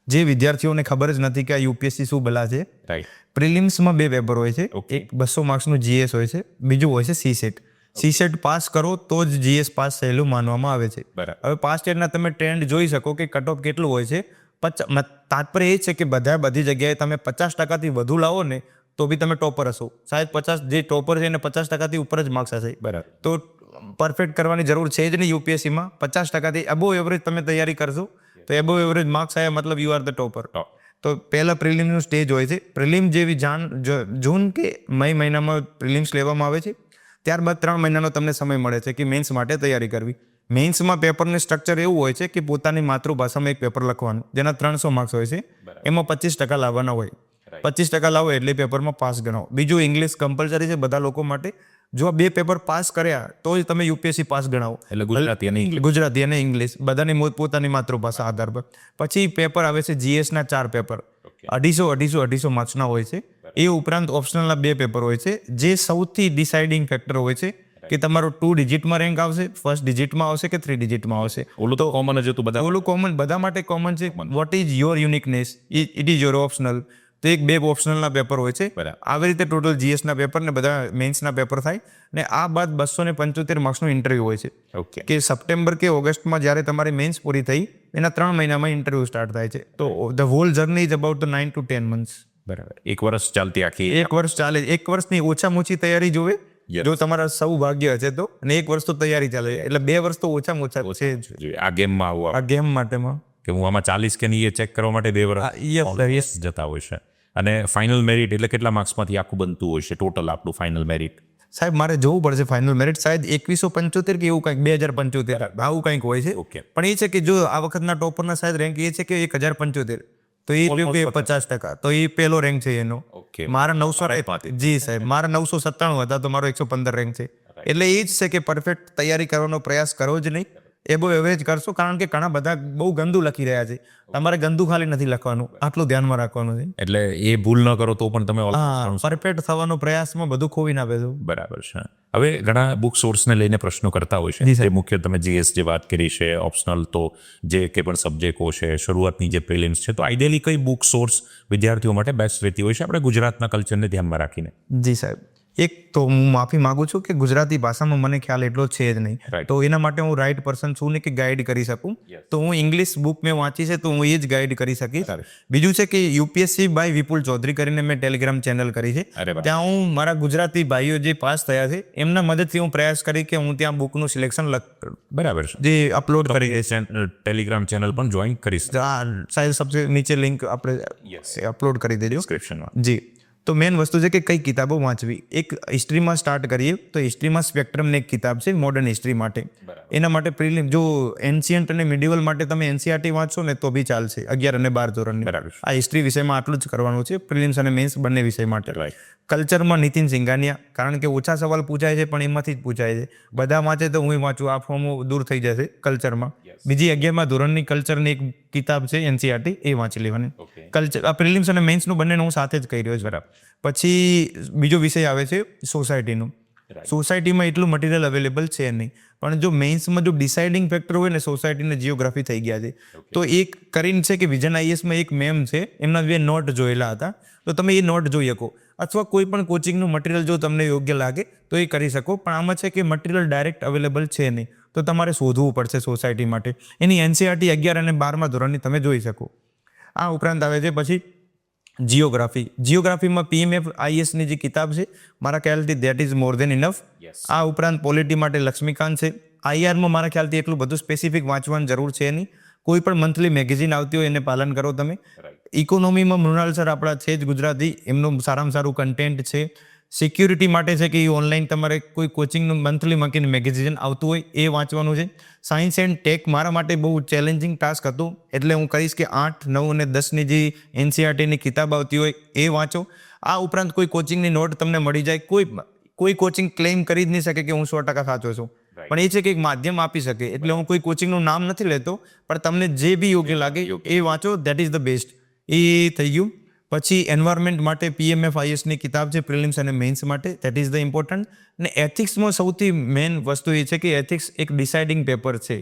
જે વિદ્યાર્થીઓને ખબર જ નથી કે આ યુપીએસસી શું ભલા છે, રાઈટ. પ્રિલિમ્સમાં 2 પેપર હોય છે. Okay. એક 200 માર્ક્સનું જીએસ હોય છે, બીજું હોય છે સીસેટ. સીસેટ પાસ કરો તો જ જીએસ પાસ થયેલું માનવામાં આવે છે. બરાબર. હવે પાસ્ટ યરના તમે ટ્રેન્ડ જોઈ શકો કે કટ ઓફ કેટલું હોય છે. તાત્પર્ય એ છે કે બધી જગ્યાએ તમે 50% વધુ લાવો ને તો બી તમે ટોપર હશો. શાયદ 50 જે ટોપર છે એને 50% ઉપર જ માર્ક્સ હશે. બરાબર. તો પરફેક્ટ કરવાની જરૂર છે જ નહીં યુપીએસસીમાં. 50% અબોવ એવરેજ તમે તૈયારી કરશો તો એબોવ એવરેજ માર્ક્સ આવ્યા મતલબ યુ આર ધ ટોપર. તો પહેલા પ્રિલિમ્સનું સ્ટેજ હોય છે. પ્રિલિમ જેવી જૂન કે મે મહિનામાં પ્રિલિમ્સ લેવામાં આવે છે. ત્યારબાદ 3 મહિનાનો તમને સમય મળે છે કે મેન્સ માટે તૈયારી કરવી. મેન્સમાં પેપરનું સ્ટ્રક્ચર એવું હોય છે કે પોતાની માતૃભાષામાં એક પેપર લખવાનું જેના 300 માર્ક્સ હોય છે. એમાં 25% લાવવાના હોય. 25% લાવો એટલે પેપરમાં પાસ ગણાવો. બીજું ઇંગ્લિશ કમ્પલસરી છે બધા લોકો માટે. જો આ 2 પેપર પાસ કર્યા તો જ તમે યુપીએસસી પાસ ગણાવો. એટલે ગુજરાતી અને ઇંગ્લિશ બધાની પોતાની માતૃભાષા આધાર પર. પછી પેપર આવે છે જીએસના 4 પેપર 250 માર્ક્સના હોય છે. એ ઉપરાંત ઓપ્શનલના 2 પેપર હોય છે જે સૌથી ડિસાઇડિંગ ફેક્ટર હોય છે કે તમારો 2 ડિજિટમાં રેન્ક આવશે, ફર્સ્ટ ડિજિટમાં આવશે કે 3 ડિજિટમાં આવશે. ઓલું તો કોમન જ હતું બધા. ઓલું કોમન બધા માટે કોમન છે. What is your uniqueness, it is your optional. તો 2 ઓપ્શનલના પેપર હોય છે. આવી રીતે ટોટલ જીએસના પેપર ને બધા મેન્સના પેપર થાય. ને આ બાદ 275 માર્ક્સનું ઇન્ટરવ્યૂ હોય છે. કે સપ્ટેમ્બર કે ઓગસ્ટમાં જ્યારે તમારી મેન્સ પૂરી થઈ એના 3 મહિનામાં ઇન્ટરવ્યૂ સ્ટાર્ટ થાય છે. તો the whole journey is about 9 to 10 months. બરાબર. 1 વર્ષ ચાલતી આખી. 1 વર્ષ ચાલે. 1 વર્ષની ઓછામાં ઓછી તૈયારી જોવે જો તમારા સૌભાગ્ય હશે તો. અને 1 વર્ષ તો તૈયારી ચાલે. એટલે 2 વર્ષ તો ઓછામાં ઓછા છે આ ગેમમાં આવું આ ગેમ માટેમાં કે હું આમાં 40 કે નહીં એ ચેક કરવા માટે 2 વર્ષ જતા હોય છે. અને ફાઇનલ મેરિટ એટલે કેટલા માર્ક્સમાંથી આખું બનતું હોય છે ટોટલ આપણું ફાઇનલ મેરિટ? સાહેબ મારે જોવું પડશે ફાઇનલ મેરિટ. શાયદ 2175 કે એવું કંઈક 2075 આવું કંઈક હોય છે. પણ એ છે કે જો આ વખતના ટોપરના શાયદ રેન્ક એ છે કે 1075 તો એ 50%. તો એ પહેલો રેન્ક છે એનો. મારા 900 જી સાહેબ મારા 997 હતા તો મારો 115 રેન્ક છે. એટલે એ જ છે કે પરફેક્ટ તૈયારી કરવાનો પ્રયાસ કરવો જ નહીં. એબો એવરેજ કરશો કારણ કે ઘણા બધા બહુ ગંદુ લખી રહ્યા છે. તમારે ગંદુ ખાલી નથી લખવાનું, આટલું ધ્યાનમાં રાખવાનું છે. એટલે એ ભૂલ ન કરો તો પણ તમે પરફેક્ટ થવાનો પ્રયાસમાં બધું ખોવી ના બેસો. બરાબર છે. હવે ઘણા બુક સોર્સને લઈને પ્રશ્નો કરતા હોય છે. જે મુખ્ય તમે જીએસ જે વાત કરી છે, ઓપ્શનલ તો જે કંઈ પણ સબ્જેક્ટો છે, શરૂઆતની જે પ્રિલિમ્સ છે, તો આઈડિયલી કઈ બુક સોર્સ વિદ્યાર્થીઓ માટે બેસ્ટ રહેતી હોય છે આપણે ગુજરાતના કલ્ચરને ધ્યાનમાં રાખીને? જી સાહેબ, એક તો હું માફી માંગુ છું કે ગુજરાતી ભાષામાં મને ખ્યાલ એટલો છે જ નહીં. તો એના માટે હું રાઈટ પર્સન છું ને કે ગાઈડ કરી શકું. તો હું ઇંગ્લિશ બુક મેં વાંચી છે તો હું એ જ ગાઈડ કરી શકીશ. બીજું છે કે યુપીએસસી બાય વિપુલ ચૌધરી કરીને મેં ટેલિગ્રામ ચેનલ કરી છે. ત્યાં હું મારા ગુજરાતી ભાઈઓ જે પાસ થયા છે એમના મદદથી હું પ્રયાસ કરી કે હું ત્યાં બુકનું સિલેક્શન બરાબર છે જે અપલોડ કરી ટેલિગ્રામ ચેનલ પણ જોઈન કરીશ. સાહેબ સબસે નીચે લિંક આપણે અપલોડ કરી દેજો ડિસ્ક્રિપ્શનમાં. જી. તો મેઇન વસ્તુ છે કે કઈ કિતાબો વાંચવી. એક હિસ્ટ્રીમાં સ્ટાર્ટ કરીએ તો હિસ્ટ્રીમાં સ્પેક્ટ્રમની એક કિતાબ છે મોડર્ન હિસ્ટ્રી માટે. એના માટે પ્રિલિમ જો એન્શિયન્ટ અને મિડિવલ માટે તમે એનસીઆરટી વાંચશો ને તો બી ચાલશે 11 અને 12 ધોરણની. આ હિસ્ટ્રી વિષયમાં આટલું જ કરવાનું છે પ્રિલિમ્સ અને મેન્સ બંને વિષય માટે. કલ્ચરમાં નીતિન સિંઘાનિયા કારણ કે ઓછા સવાલ પૂછાય છે પણ એમાંથી જ પૂછાય છે. બધા વાંચે તો હું વાંચું, આ ફોર્મ દૂર થઈ જશે કલ્ચરમાં. બીજી 11મા ધોરણની કલ્ચરની એક કિતાબ છે એનસીઆરટી, એ વાંચી લેવાની. કલ્ચર આ પ્રિલિમ્સ અને મેન્સનું બંનેનું હું સાથે જ કહી રહ્યો છું. બરાબર. પછી બીજો વિષય આવે છે સોસાયટીનું. સોસાયટીમાં એટલું મટીરિયલ અવેલેબલ છે નહીં, પણ જો મેન્સમાં જો ડિસાઇડિંગ ફેક્ટર હોય ને સોસાયટીને જીઓગ્રાફી થઈ ગયા છે. તો એક કરીને છે કે વિઝન આઈએસમાં એક મેમ છે, એમના 2 નોટ જોયેલા હતા, તો તમે એ નોટ જોઈ શકો. અથવા કોઈ પણ કોચિંગનું મટીરિયલ જો તમને યોગ્ય લાગે તો એ કરી શકો. પણ આમાં છે કે મટીરિયલ ડાયરેક્ટ અવેલેબલ છે નહીં, તો તમારે શોધવું પડશે સોસાયટી માટે. એની એનસીઆરટી 11 અને 12મા ધોરણની તમે જોઈ શકો. આ ઉપરાંત આવે છે પછી જીઓગ્રાફીમાં પીએમએફ આઈએસની જે કિતાબ છે મારા ખ્યાલથી that is more then enough. આ ઉપરાંત પોલિટી માટે લક્ષ્મીકાંત છે. આઈઆરમાં મારા ખ્યાલથી એટલું બધું સ્પેસિફિક વાંચવાની જરૂર છે નહીં. કોઈ પણ મંથલી મેગેઝિન આવતી હોય એને પાલન કરો તમે. ઇકોનોમીમાં મૃણાલ સર આપણા છે જ ગુજરાતી, એમનું સારામાં સારું કન્ટેન્ટ છે. સિક્યુરિટી માટે છે કે એ ઓનલાઈન તમારે કોઈ કોચિંગનું મંથલી મકીને મેગેઝિન આવતું હોય એ વાંચવાનું છે. સાયન્સ એન્ડ ટેક મારા માટે બહુ ચેલેન્જિંગ ટાસ્ક હતું, એટલે હું કહીશ કે 8, 9 અને 10ની જે એનસીઆરટીની કિતાબ આવતી હોય એ વાંચો. આ ઉપરાંત કોઈ કોચિંગની નોટ તમને મળી જાય. કોઈ કોચિંગ ક્લેમ કરી જ નહીં શકે કે હું 100% સાચો છું, પણ એ છે કે એક માધ્યમ આપી શકે. એટલે હું કોઈ કોચિંગનું નામ નથી લેતો, પણ તમને જે બી યોગ્ય લાગે એ વાંચો, દેટ ઇઝ ધ બેસ્ટ. એ થઈ ગયું. પછી એન્વાયરમેન્ટ માટે પીએમએફ આઈએસની કિતાબ છે પ્રિલિમ્સ અને મેન્સ માટે, દેટ ઇઝ ધ ઇમ્પોર્ટન્ટ. અને એથિક્સમાં સૌથી મેઇન વસ્તુ એ છે કે એથિક્સ એક ડિસાઇડિંગ પેપર છે.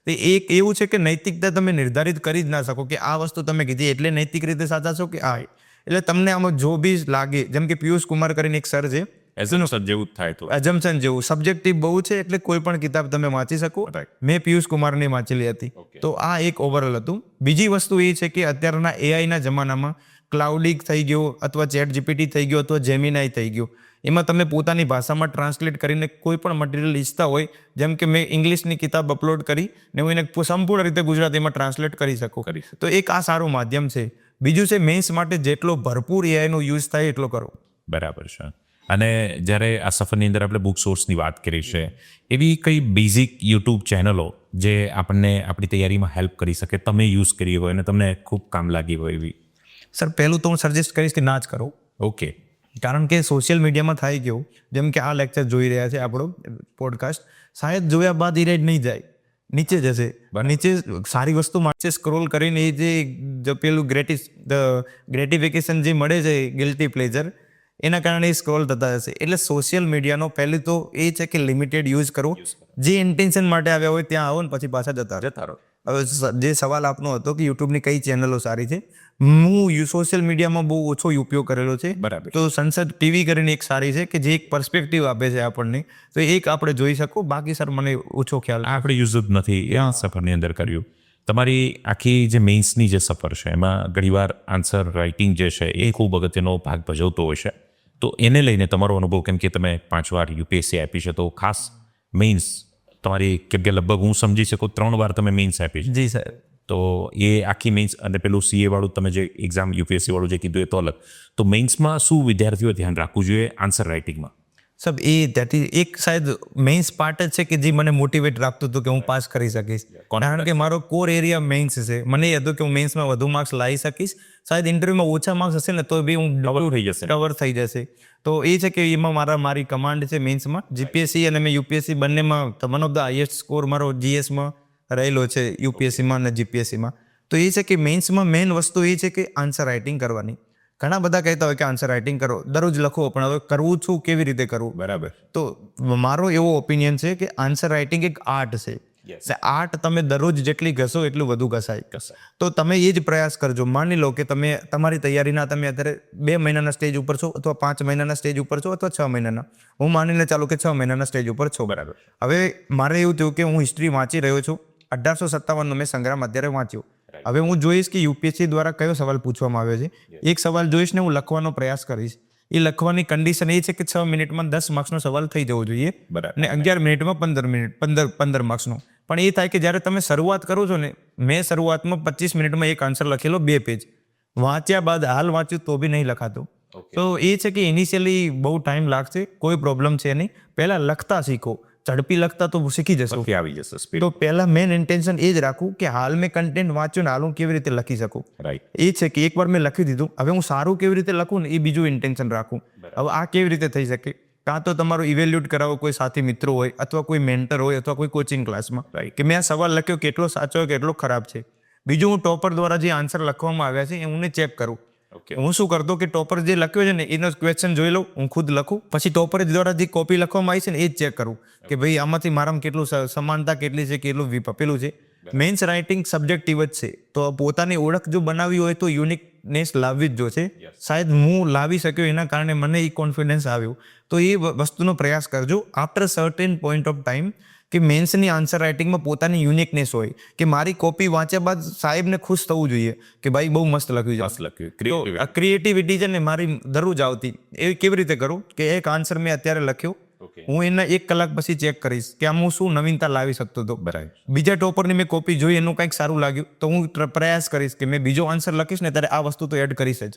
તે એક એવું છે કે નૈતિકતા તમે નિર્ધારિત કરી જ ના શકો કે આ વસ્તુ તમે કીધી એટલે નૈતિક રીતે સાચા છો કે આ. એટલે તમને આમાં જો બી લાગે, જેમ કે પિયુષ કુમાર કરીને એક સર છે, એઝમ્પશન જેવું જ થાય તો એઝમ્પશન જેવું સબ્જેક્ટિવ બહુ છે એટલે કોઈ પણ કિતાબ તમે વાંચી શકો. મેં પિયુષ કુમારની વાંચેલી હતી. તો આ એક ઓવરઓલ હતું. બીજી વસ્તુ એ છે કે અત્યારના એઆઈના જમાનામાં ક્લાઉડિક થઈ ગયો અથવા ચેટ જીપીટી થઈ ગયો અથવા જેમિનાઈ થઈ ગયો. એમાં તમે પોતાની ભાષામાં ટ્રાન્સલેટ કરીને કોઈ પણ મટીરિયલ ઈચ્છતા હોય, જેમ કે મેં ઇંગ્લિશની કિતાબ અપલોડ કરી ને હું એને સંપૂર્ણ રીતે ગુજરાતીમાં ટ્રાન્સલેટ કરી શકું. તો એક આ સારું માધ્યમ છે. બીજું છે મેન્સ માટે જેટલો ભરપૂર એઆઈનો યુઝ થાય એટલો કરો. બરાબર છે. અને જ્યારે આ સફરની અંદર આપણે બુક સોર્સની વાત કરી છે, એવી કઈ બેઝિક યુટ્યુબ ચેનલો જે આપણને આપણી તૈયારીમાં હેલ્પ કરી શકે, તમે યુઝ કરી હોય અને તમને ખૂબ કામ લાગી હોય એવી? સર, પહેલું તો હું સજેસ્ટ કરીશ કે ના જ કરો. ઓકે. કારણ કે સોશિયલ મીડિયામાં થાય કેવું, જેમ કે આ લેક્ચર જોઈ રહ્યા છે આપણો પોડકાસ્ટ, શાયદ જોયા બાદ એ રેડ નહીં જાય, નીચે જશે. નીચે સારી વસ્તુ માટે સ્ક્રોલ કરીને એ જે પેલું ગ્રેટિફિકેશન જે મળે છે, ગિલ્ટી પ્લેઝર, એના કારણે એ સ્ક્રોલ થતા હશે. એટલે સોશિયલ મીડિયાનો પહેલું તો એ છે કે લિમિટેડ યુઝ કરો. જે ઇન્ટેન્શન માટે આવ્યા હોય ત્યાં આવો ને પછી પાછા જતા રહો. હવે જે સવાલ આપનો હતો કે યુટ્યુબની કઈ ચેનલો સારી છે, હું સોશિયલ મીડિયામાં બહુ ઓછો ઉપયોગ કરેલો છે. બરાબર. તો સંસદ ટીવી કરીને એક સારી છે કે જે એક પર્સપેક્ટિવ આપે છે આપણને, તો એક આપણે જોઈ શકો. બાકી સર મને ઓછો ખ્યાલ. આપણે યુઝ જ નથી એ સફરની અંદર કર્યું. તમારી આખી જે મેઇન્સની જે સફર છે એમાં ઘણીવાર આન્સર રાઇટિંગ જે છે એ ખૂબ અગત્યનો ભાગ ભજવતો હોય છે. તો એને લઈને તમારો અનુભવ, કેમ કે તમે 5 વાર યુપીએસસી આપી છે, તો ખાસ મેઇન્સ તમારી કેમ કે લગભગ હું સમજી શકું 3 વાર તમે મેઇન્સ આપી છે. જી સર. તો એ આખી મેઇન્સ અને પેલું સીએ વાળું તમે જે એક્ઝામ યુપીએસસી વાળું જે કીધું એ તો અલગ. તો મેઇન્સમાં શું વિદ્યાર્થીઓએ ધ્યાન રાખવું જોઈએ આન્સર રાઇટિંગમાં? સબ એ ત્યાંથી એક શાયદ મેઇન્સ પાર્ટ જ છે કે જે મને મોટિવેટ રાખતું હતું કે હું પાસ કરી શકીશ. કારણ કે મારો કોર એરિયા મેઇન્સ છે. મને એ હતું કે હું મેઇન્સમાં વધુ માર્ક્સ લાવી શકીશ. શાયદ ઇન્ટરવ્યુમાં ઓછા માર્ક્સ હશે ને તો બી હું કવર થઈ જશે. તો એ છે કે એમાં મારી કમાન્ડ છે મેઇન્સમાં. જીપીએસસી અને મેં યુપીએસસી બંનેમાં one of the highest score મારો જીએસમાં રહેલો છે, યુપીએસસીમાં અને જીપીએસસીમાં. તો એ છે કે મેઇન્સમાં મેઇન વસ્તુ એ છે કે આન્સર રાઇટિંગ કરવાની. ઘણા બધા કહેતા હોય કે આન્સર રાઇટિંગ કરો, દરરોજ લખો, પણ હવે કરવું છું કેવી રીતે કરવું? બરાબર. તો મારો એવો ઓપિનિયન છે કે આન્સર રાઇટિંગ એક આર્ટ છે. આર્ટ તમે દરરોજ જેટલી ઘસો એટલું વધુ ઘસાય. તો તમે એ જ પ્રયાસ કરજો. માની લો કે તમે તમારી તૈયારીના તમે અત્યારે 2 મહિનાના સ્ટેજ ઉપર છો, અથવા 5 મહિનાના સ્ટેજ ઉપર છો, અથવા 6 મહિનાના. હું માનીને ચાલુ કે 6 મહિનાના સ્ટેજ ઉપર છો. બરાબર. હવે મારે એવું થયું કે હું હિસ્ટ્રી વાંચી રહ્યો છું. 1857નો મેં સંગ્રામ અત્યારે વાંચ્યો. હવે હું જોઈશ કે યુપીએસસી દ્વારા કયો સવાલ પૂછવામાં આવ્યો છે. એક સવાલ જોઈશ ને હું લખવાનો પ્રયાસ કરીશ. એ લખવાની કન્ડિશન એ છે કે 6 મિનિટમાં 10 માર્ક્સનો સવાલ થઈ જવો જોઈએ, અને 11 મિનિટમાં 15 માર્ક્સનો. પણ એ થાય કે જ્યારે તમે શરૂઆત કરો છો ને, મેં શરૂઆતમાં 25 મિનિટમાં એક આન્સર લખેલો 2 પેજ. વાંચ્યા બાદ હાલ વાંચ્યું તો બી નહીં લખાતું. તો એ છે કે ઇનિશિયલી બહુ ટાઈમ લાગશે, કોઈ પ્રોબ્લેમ છે નહીં. પહેલાં લખતા શીખો. ઝડપી લખતા તો શીખી જશો, આવી જશે સ્પીડ. તો પહેલા મેન ઇન્ટેન્શન એ જ રાખવું કે હાલ મેં કન્ટેન્ટ વાંચ્યું ને હાલ હું કેવી રીતે લખી શકું. રાઈટ. એ છે કે એકવાર મેં લખી દીધું, હવે હું સારું કેવી રીતે લખું ને એ બીજું ઇન્ટેન્શન રાખું. હવે આ કેવી રીતે થઈ શકે? કાં તો તમારું ઇવેલ્યુએટ કરાવો કોઈ સાથી મિત્રો હોય, અથવા કોઈ મેન્ટર હોય, અથવા કોઈ કોચિંગ ક્લાસમાં, કે મેં આ સવાલ લખ્યો કેટલો સાચો કેટલો ખરાબ છે. બીજું હું ટોપર દ્વારા જે આન્સર લખવામાં આવ્યા છે એ હું ચેક કરું. હું શું કરતો કે ટોપર જે લખ્યો છે ને એનો ક્વેશ્ચન જોઈ લઉં, હું ખુદ લખું, પછી ટોપર દ્વારા જે કોપી લખવામાં આવી છે ને એ જ ચેક કરું કે ભાઈ આમાંથી મારામાં કેટલું સમાનતા કેટલી છે, કેટલું પેલું છે. મેન્સ રાઇટિંગ સબ્જેક્ટિવ જ છે, તો પોતાની ઓળખ જો બનાવવી હોય તો યુનિકનેસ લાવવી જ જોશે. શાયદ હું લાવી શક્યો એના કારણે મને એ કોન્ફિડન્સ આવ્યું. તો એ વસ્તુનો પ્રયાસ કરજો. After certain point of time કે મેન્સની આન્સર રાઇટિંગમાં પોતાની યુનિકનેસ હોય, કે મારી કોપી વાંચ્યા બાદ સાહેબને ખુશ થવું જોઈએ કે ભાઈ બહુ મસ્ત લખ્યું છે. આ ક્રિએટિવિટી છે ને મારી દરરોજ આવતી. એ કેવી રીતે કરું કે એક આન્સર મેં અત્યારે લખ્યો, હું એના 1 કલાક પછી ચેક કરીશ કે આમ હું શું નવીનતા લાવી શકતો હતો. બીજા ટોપરની મેં કોપી જોઈ, એનું કંઈક સારું લાગ્યું તો હું પ્રયાસ કરીશ કે મેં બીજો આન્સર લખીશ ને ત્યારે આ વસ્તુ તો એડ કરીશ જ.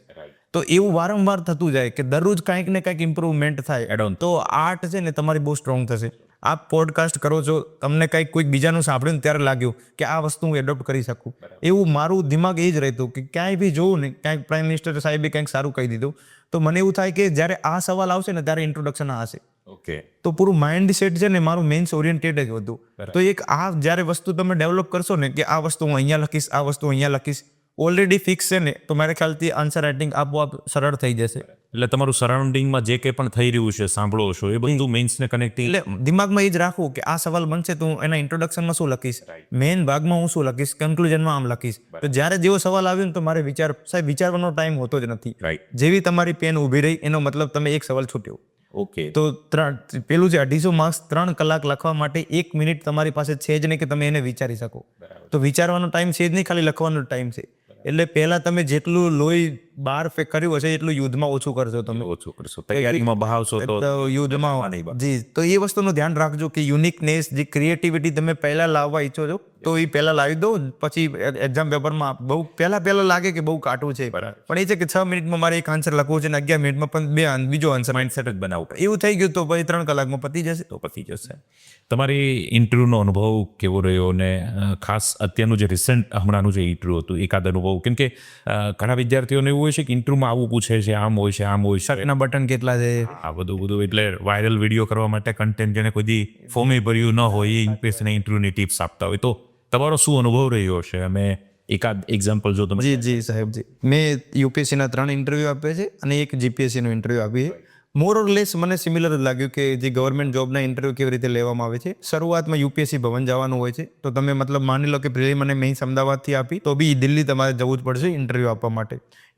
તો એવું વારંવાર થતું જાય કે દરરોજ કંઈક ને કંઈક ઇમ્પ્રુવમેન્ટ થાય. તો આર્ટ છે ને તમારી બહુ સ્ટ્રોંગ થશે. આપ પોડકાસ્ટ કરો છો, તમને કંઈક કોઈક બીજાનું સાંભળ્યું ને ત્યારે લાગ્યું કે આ વસ્તુ હું એડોપ્ટ કરી શકું. એવું મારું દિમાગ એ જ રહેતું કે ક્યાંય બી જોઉં ને, ક્યાંક પ્રાઇમ મિનિસ્ટર સાહેબે કંઈક સારું કહી દીધું તો મને એવું થાય કે જ્યારે આ સવાલ આવશે ને ત્યારે ઇન્ટ્રોડક્શન હશે. તો પૂરું માઇન્ડ સેટ છે ને મારું મેન્સ ઓરિએન્ટેડ જ હતું. તો એક આ જ્યારે વસ્તુ તમે ડેવલપ કરશો ને કે આ વસ્તુ હું અહીંયા લખીશ, આ વસ્તુ અહીંયા લખીશ, ઓલરેડી ફિક્સ છે ને, તો મારા ખ્યાલથી આન્સર રાઇટિંગ આપોઆપ સરળ થઈ જશે. એટલે તમારું સરાઉન્ડિંગમાં જે કંઈ પણ થઈ રહ્યું છે, સાંભળો છો, એ બધું મેન્સને કનેક્ટિંગ. એટલે દિમાગમાં એ જ રાખવું કે આ સવાલ બનશે તો હું એના ઇન્ટ્રોડક્શનમાં શું લખીશ, મેઇન ભાગમાં હું શું લખીશ, કન્ક્લુઝનમાં આમ લખીશ. તો જ્યારે જેવો સવાલ આવ્યો ને તો મારે વિચારવાનો ટાઈમ હોતો જ નથી. જેવી તમારી પેન ઊભી રહી એનો મતલબ તમે એક સવાલ છૂટ્યો. ઓકે તો પેલું છે 250 માર્ક્સ 3 કલાક લખવા માટે 1 મિનિટ તમારી પાસે છે જ નહીં કે તમે એને વિચારી શકો. તો વિચારવાનો ટાઈમ છે જ નહીં, ખાલી લખવાનો ટાઈમ છે. એટલે પહેલા તમે જેટલું લોહી બહાર કર્યું હશે એટલું યુદ્ધમાં ઓછું કરશો તમે. ઓછું કરશો, તૈયારીમાં બહાવશો તો યુદ્ધમાં જી. તો એ વસ્તુનું ધ્યાન રાખજો કે યુનિકનેસ, જે ક્રિએટિવિટી તમે પહેલા લાવવા ઈચ્છો છો તો એ પહેલા લાવી દો. પછી એક્ઝામ પેપરમાં બહુ પહેલા લાગે કે બહુ કાટું છે, પણ એ છે કે 6 મિનિટમાં મારે એક આન્સર લખવો છે અને 11 મિનિટમાં પણ બીજો આન્સર માઇન્ડસેટ જ બનાવવું. એવું થઈ ગયું તો પછી 3 કલાકમાં પતી જશે. તો પતી જશે. તમારી ઇન્ટરવ્યૂનો અનુભવ કેવો રહ્યો? અને ખાસ અત્યારનું જે રિસન્ટ હમણાંનું જે ઇન્ટરવ્યૂ હતું એકાદ અનુભવ, કેમ કે ઘણા વિદ્યાર્થીઓને એવું હોય છે કે ઇન્ટરવ્યૂમાં આવું પૂછે છે, આમ હોય છે, આમ હોય છે, શર્ટના બટન કેટલા છે, આ બધું એટલે વાયરલ વિડીયો કરવા માટે કન્ટેન્ટ જેને કોઈ ફોર્મે ભર્યું ન હોય એ યુપીએસસીના ઇન્ટરવ્યૂની ટિપ્સ આપતા હોય, તો તમારો શું અનુભવ રહ્યો છે? અમે એકાદ એક્ઝામ્પલ જો તમે. જી સાહેબજી, મેં યુપીએસસીના 3 ઇન્ટરવ્યૂ આપ્યા છે અને એક જીપીએસસીનું ઇન્ટરવ્યૂ આપ્યું છે. મોર ઓર લેસ મને સિમિલર જ લાગ્યું કે જે ગવર્મેન્ટ જોબના ઇન્ટરવ્યૂ કેવી રીતે લેવામાં આવે છે. શરૂઆતમાં યુપીએસસી ભવન જવાનું હોય છે, તો તમે મતલબ માની લો કે પ્રિલિમ અને મેઇન્સ અમદાવાદથી આપી તો બી દિલ્હી તમારે જવું જ પડશે ઇન્ટરવ્યૂ આપવા માટે.